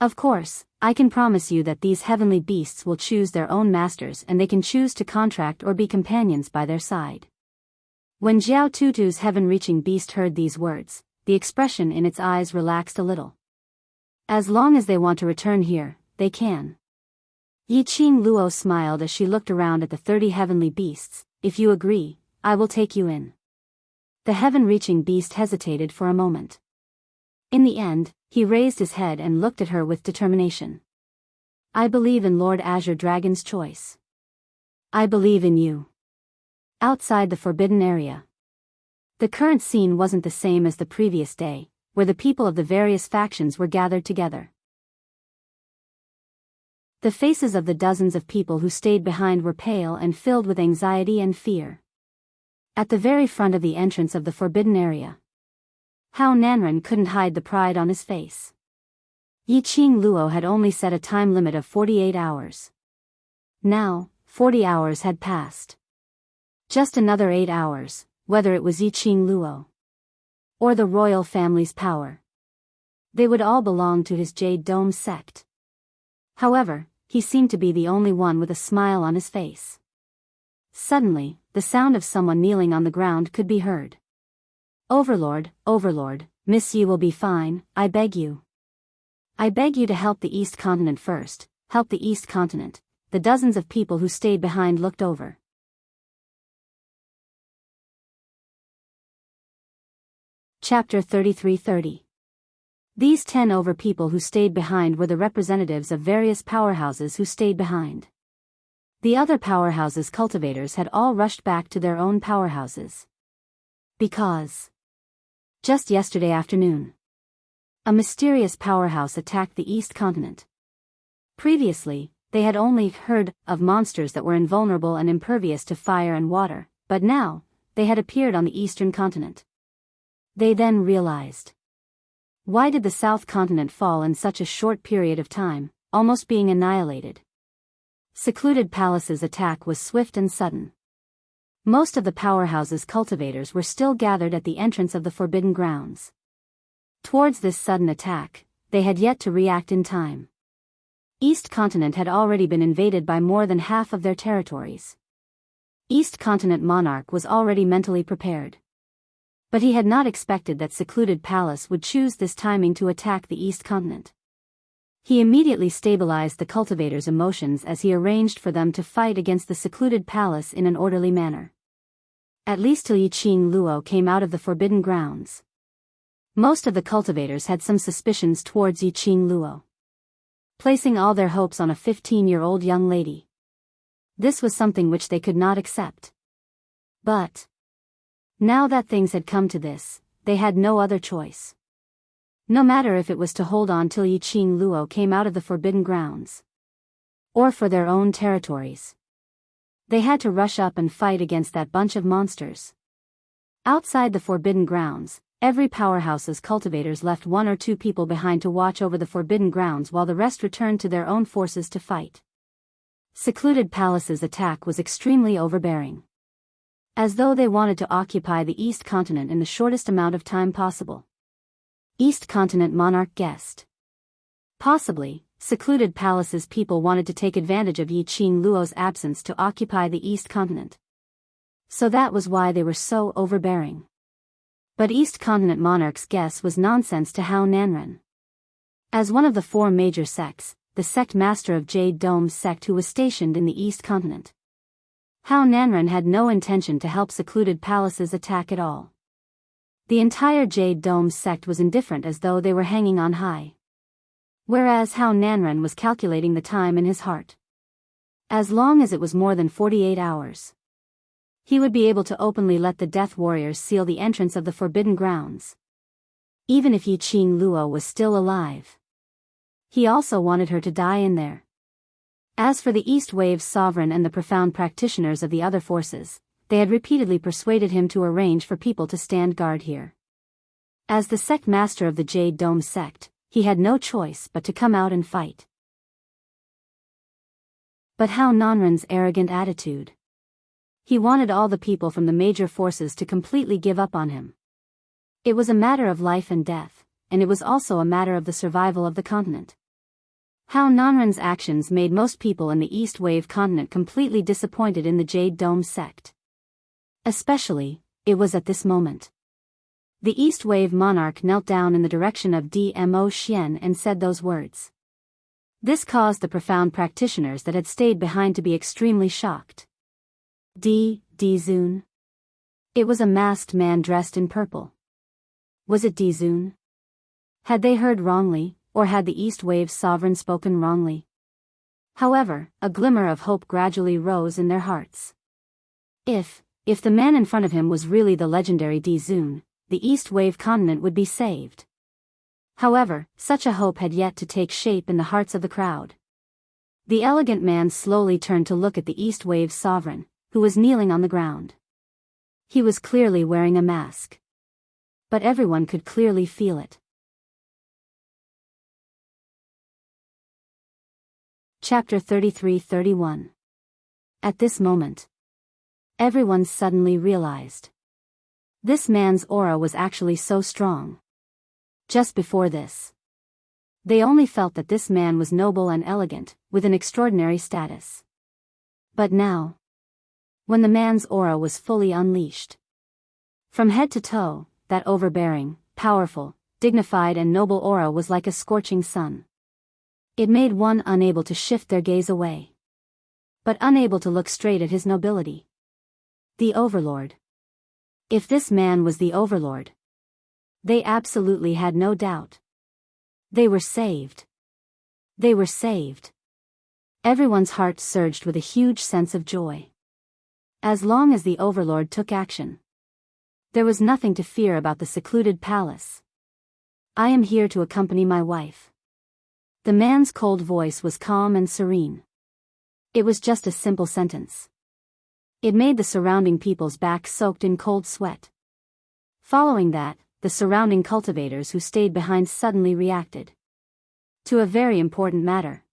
Of course, I can promise you that these heavenly beasts will choose their own masters and they can choose to contract or be companions by their side. When Jiao Tutu's heaven-reaching beast heard these words, the expression in its eyes relaxed a little. As long as they want to return here, they can. Yi Qing Luo smiled as she looked around at the 30 heavenly beasts. If you agree, I will take you in. The heaven-reaching beast hesitated for a moment. In the end, he raised his head and looked at her with determination. I believe in Lord Azure Dragon's choice. I believe in you. Outside the forbidden area. The current scene wasn't the same as the previous day, where the people of the various factions were gathered together. The faces of the dozens of people who stayed behind were pale and filled with anxiety and fear. At the very front of the entrance of the forbidden area, Hao Nanren couldn't hide the pride on his face. Yi Qing Luo had only set a time limit of 48 hours. Now, 40 hours had passed. Just another 8 hours, whether it was Yi Qing Luo or the royal family's power. They would all belong to his Jade Dome sect. However, he seemed to be the only one with a smile on his face. Suddenly, the sound of someone kneeling on the ground could be heard. Overlord, Miss Yi will be fine, I beg you. I beg you to help the East Continent first, help the East Continent. The dozens of people who stayed behind looked over. Chapter 33:30. These 10 over people who stayed behind were the representatives of various powerhouses who stayed behind. The other powerhouses' cultivators had all rushed back to their own powerhouses. Because just yesterday afternoon, a mysterious powerhouse attacked the East Continent. Previously, they had only heard of monsters that were invulnerable and impervious to fire and water, but now, they had appeared on the Eastern Continent. They then realized. Why did the South Continent fall in such a short period of time, almost being annihilated? Secluded Palace's attack was swift and sudden. Most of the powerhouse's cultivators were still gathered at the entrance of the Forbidden Grounds. Towards this sudden attack, they had yet to react in time. East Continent had already been invaded by more than half of their territories. East Continent monarch was already mentally prepared. But he had not expected that Secluded Palace would choose this timing to attack the East Continent. He immediately stabilized the cultivators' emotions as he arranged for them to fight against the Secluded Palace in an orderly manner. At least till Yi Qing Luo came out of the Forbidden Grounds. Most of the cultivators had some suspicions towards Yi Qing Luo, placing all their hopes on a 15-year-old young lady. This was something which they could not accept. But now that things had come to this, they had no other choice. No matter if it was to hold on till Yiqing Luo came out of the forbidden grounds, or for their own territories. They had to rush up and fight against that bunch of monsters. Outside the forbidden grounds, every powerhouse's cultivators left 1 or 2 people behind to watch over the forbidden grounds while the rest returned to their own forces to fight. Secluded Palace's attack was extremely overbearing. As though they wanted to occupy the East Continent in the shortest amount of time possible. East Continent monarch guessed. Possibly, Secluded Palace's people wanted to take advantage of Yiqing Luo's absence to occupy the East Continent. So that was why they were so overbearing. But East Continent monarch's guess was nonsense to Hao Nanren. As one of the 4 major sects, the sect master of Jade Dome's sect who was stationed in the East Continent, Hao Nanren had no intention to help Secluded Palace's attack at all. The entire Jade Dome sect was indifferent as though they were hanging on high. Whereas Hao Nanren was calculating the time in his heart. As long as it was more than 48 hours. He would be able to openly let the Death Warriors seal the entrance of the Forbidden Grounds. Even if Yiqing Luo was still alive. He also wanted her to die in there. As for the East Wave's sovereign and the profound practitioners of the other forces, they had repeatedly persuaded him to arrange for people to stand guard here. As the sect master of the Jade Dome sect, he had no choice but to come out and fight. But Hao Nanren's arrogant attitude. He wanted all the people from the major forces to completely give up on him. It was a matter of life and death, and it was also a matter of the survival of the continent. Hao Nanren's actions made most people in the East Wave continent completely disappointed in the Jade Dome sect. Especially, it was at this moment. The East Wave monarch knelt down in the direction of Dmo Xian and said those words. This caused the profound practitioners that had stayed behind to be extremely shocked. Dizun. It was a masked man dressed in purple. Was it Dizun? Had they heard wrongly, or had the East Wave's sovereign spoken wrongly? However, a glimmer of hope gradually rose in their hearts. If the man in front of him was really the legendary Dizun, the East Wave continent would be saved. However, such a hope had yet to take shape in the hearts of the crowd. The elegant man slowly turned to look at the East Wave's sovereign, who was kneeling on the ground. He was clearly wearing a mask. But everyone could clearly feel it. Chapter 33-31. At this moment, everyone suddenly realized. This man's aura was actually so strong. Just before this, they only felt that this man was noble and elegant, with an extraordinary status. But now, when the man's aura was fully unleashed, from head to toe, that overbearing, powerful, dignified and noble aura was like a scorching sun. It made one unable to shift their gaze away, but unable to look straight at his nobility. The Overlord. If this man was the Overlord, they absolutely had no doubt. They were saved. They were saved. Everyone's heart surged with a huge sense of joy. As long as the Overlord took action, there was nothing to fear about the Secluded Palace. I am here to accompany my wife. The man's cold voice was calm and serene. It was just a simple sentence. It made the surrounding people's backs soaked in cold sweat. Following that, the surrounding cultivators who stayed behind suddenly reacted to a very important matter.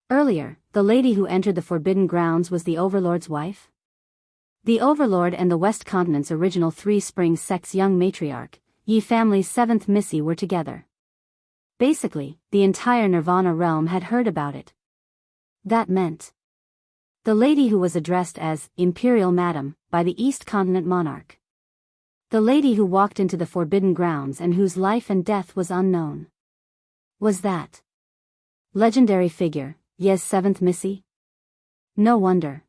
Earlier, the lady who entered the Forbidden Grounds was the Overlord's wife. The Overlord and the West Continent's original Three Springs sect's young matriarch, Yi family's 7th Missy, were together. Basically, the entire Nirvana realm had heard about it. That meant the lady who was addressed as Imperial Madam by the East Continent monarch. The lady who walked into the Forbidden Grounds and whose life and death was unknown. Was that legendary figure, Ye's 7th Missy? No wonder.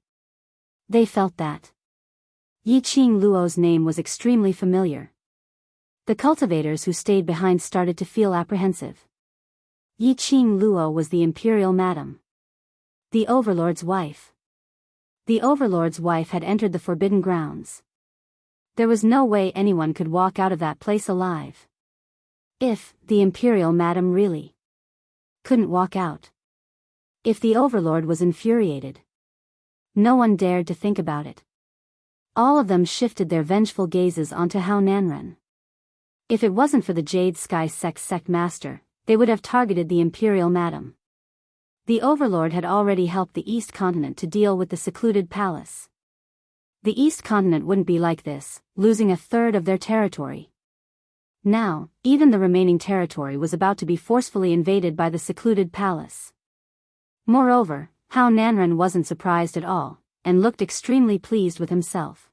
They felt that Yiqing Luo's name was extremely familiar. The cultivators who stayed behind started to feel apprehensive. Yiqing Luo was the Imperial Madam, the Overlord's wife. The Overlord's wife had entered the forbidden grounds. There was no way anyone could walk out of that place alive. If the Imperial Madam really couldn't walk out. If the Overlord was infuriated. No one dared to think about it. All of them shifted their vengeful gazes onto Hao Nanren. If it wasn't for the Jade Sky sect master, they would have targeted the Imperial Madam. The Overlord had already helped the East Continent to deal with the secluded palace. The East Continent wouldn't be like this, losing a third of their territory. Now, even the remaining territory was about to be forcefully invaded by the secluded palace. Moreover, Hao Nanren wasn't surprised at all, and looked extremely pleased with himself.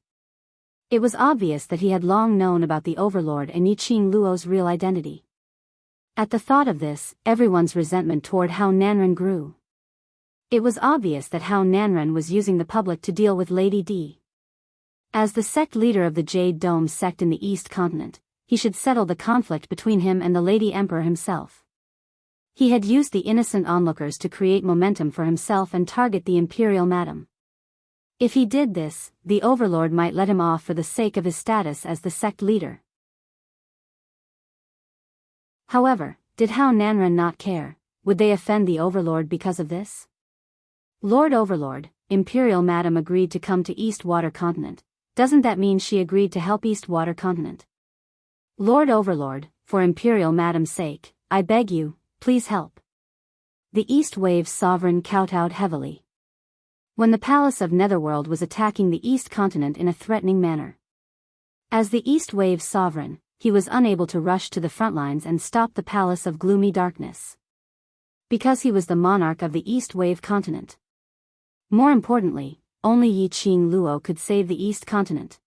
It was obvious that he had long known about the Overlord and Yiqing Luo's real identity. At the thought of this, everyone's resentment toward Hao Nanren grew. It was obvious that Hao Nanren was using the public to deal with Lady D. As the sect leader of the Jade Dome sect in the East Continent, he should settle the conflict between him and the Lady Emperor himself. He had used the innocent onlookers to create momentum for himself and target the Imperial Madam. If he did this, the Overlord might let him off for the sake of his status as the sect leader. However, did Hao Nanren not care? Would they offend the Overlord because of this? Lord Overlord, Imperial Madam agreed to come to East Water Continent. Doesn't that mean she agreed to help East Water Continent? Lord Overlord, for Imperial Madam's sake, I beg you, please help. The East Wave's sovereign kowtowed heavily. When the Palace of Netherworld was attacking the East Continent in a threatening manner. As the East Wave's sovereign, he was unable to rush to the front lines and stop the Palace of Gloomy Darkness. Because he was the monarch of the East Wave continent. More importantly, only Yiqing Luo could save the East Continent.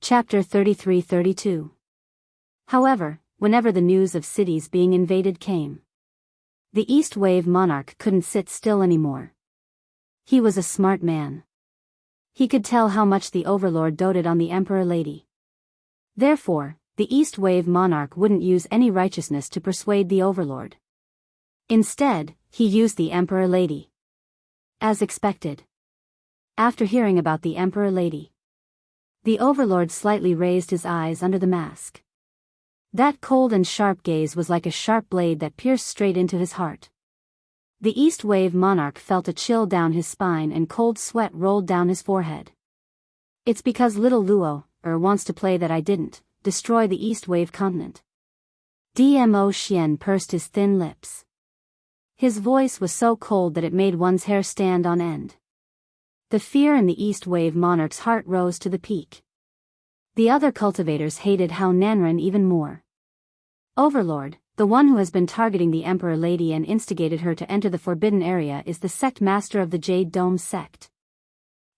Chapter 33-32. However, whenever the news of cities being invaded came, the East Wave monarch couldn't sit still anymore. He was a smart man. He could tell how much the Overlord doted on the Emperor Lady. Therefore, the East Wave monarch wouldn't use any righteousness to persuade the Overlord. Instead, he used the Emperor Lady. As expected. After hearing about the Emperor Lady, the Overlord slightly raised his eyes under the mask. That cold and sharp gaze was like a sharp blade that pierced straight into his heart. The East Wave monarch felt a chill down his spine and cold sweat rolled down his forehead. It's because little Luo wants to play that I didn't destroy the East Wave continent. Dmo Xian pursed his thin lips. His voice was so cold that it made one's hair stand on end. The fear in the East Wave monarch's heart rose to the peak. The other cultivators hated Hao Nanren even more. Overlord, the one who has been targeting the Emperor Lady and instigated her to enter the forbidden area, is the sect master of the Jade Dome sect.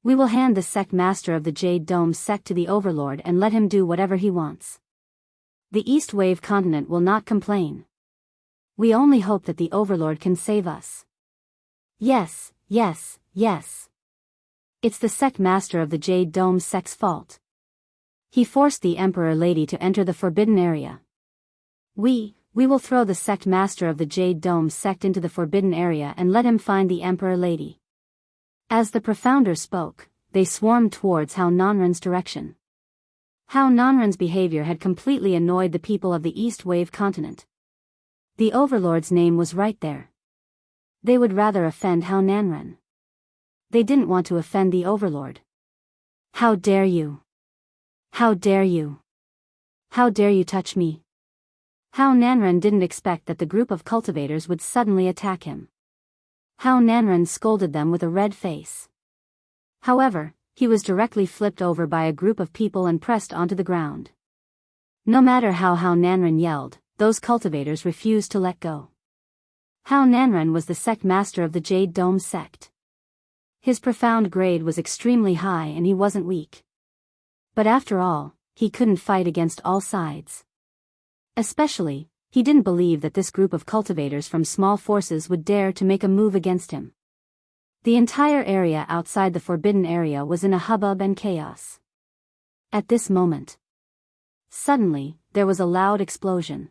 We will hand the sect master of the Jade Dome sect to the Overlord and let him do whatever he wants. The East Wave continent will not complain. We only hope that the Overlord can save us. Yes, yes, yes. It's the sect master of the Jade Dome sect's fault. He forced the Emperor Lady to enter the forbidden area. We will throw the sect master of the Jade Dome sect into the forbidden area and let him find the Emperor Lady. As the Profounder spoke, they swarmed towards Hao Nanren's direction. Hao Nanren's behavior had completely annoyed the people of the East Wave continent. The Overlord's name was right there. They would rather offend Hao Nanren. They didn't want to offend the Overlord. How dare you? How dare you? How dare you touch me? Hao Nanren didn't expect that the group of cultivators would suddenly attack him. Hao Nanren scolded them with a red face. However, he was directly flipped over by a group of people and pressed onto the ground. No matter how Hao Nanren yelled, those cultivators refused to let go. Hao Nanren was the sect master of the Jade Dome sect. His profound grade was extremely high and he wasn't weak. But after all, he couldn't fight against all sides. Especially, he didn't believe that this group of cultivators from small forces would dare to make a move against him. The entire area outside the forbidden area was in a hubbub and chaos. At this moment, suddenly, there was a loud explosion.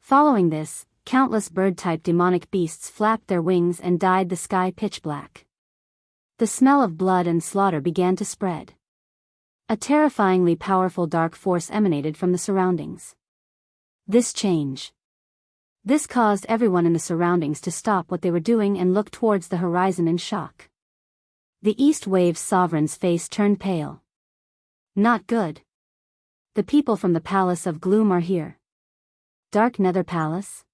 Following this, countless bird-type demonic beasts flapped their wings and dyed the sky pitch black. The smell of blood and slaughter began to spread. A terrifyingly powerful dark force emanated from the surroundings. This caused everyone in the surroundings to stop what they were doing and look towards the horizon in shock. The East Wave's sovereign's face turned pale. Not good. The people from the Palace of Gloom are here. Dark Nether Palace?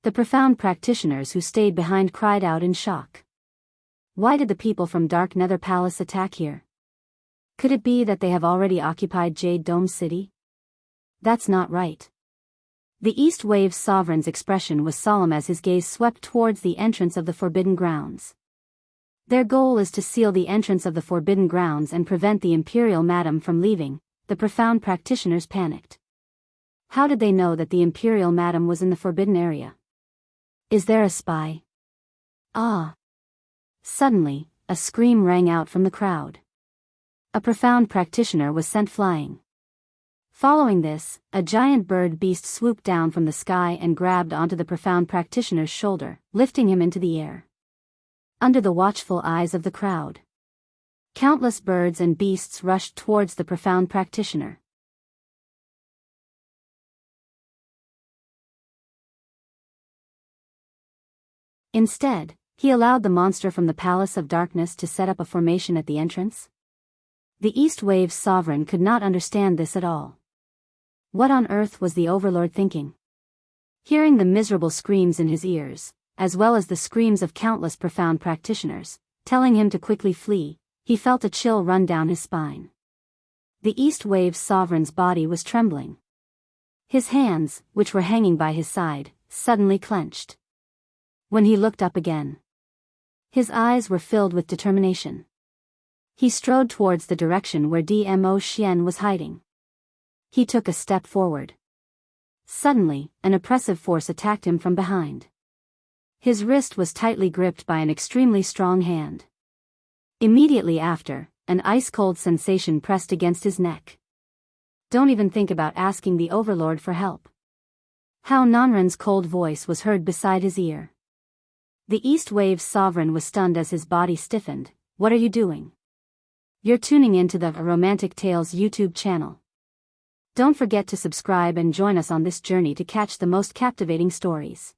The profound practitioners who stayed behind cried out in shock. Why did the people from Dark Nether Palace attack here? Could it be that they have already occupied Jade Dome City? That's not right. The East Wave's sovereign's expression was solemn as his gaze swept towards the entrance of the Forbidden Grounds. Their goal is to seal the entrance of the Forbidden Grounds and prevent the Imperial Madam from leaving. The profound practitioners panicked. How did they know that the Imperial Madam was in the forbidden area? Is there a spy? Ah! Suddenly, a scream rang out from the crowd. A profound practitioner was sent flying. Following this, a giant bird beast swooped down from the sky and grabbed onto the profound practitioner's shoulder, lifting him into the air. Under the watchful eyes of the crowd, countless birds and beasts rushed towards the profound practitioner. Instead, he allowed the monster from the Palace of Darkness to set up a formation at the entrance. The East Wave's sovereign could not understand this at all. What on earth was the Overlord thinking? Hearing the miserable screams in his ears, as well as the screams of countless profound practitioners, telling him to quickly flee, he felt a chill run down his spine. The East Wave's sovereign's body was trembling. His hands, which were hanging by his side, suddenly clenched. When he looked up again, his eyes were filled with determination. He strode towards the direction where Dmo Xian was hiding. He took a step forward. Suddenly, an oppressive force attacked him from behind. His wrist was tightly gripped by an extremely strong hand. Immediately after, an ice-cold sensation pressed against his neck. Don't even think about asking the Overlord for help. Hao Nanren's cold voice was heard beside his ear. The East Wave's sovereign was stunned as his body stiffened. What are you doing? You're tuning into the Romantic Tales YouTube channel. Don't forget to subscribe and join us on this journey to catch the most captivating stories.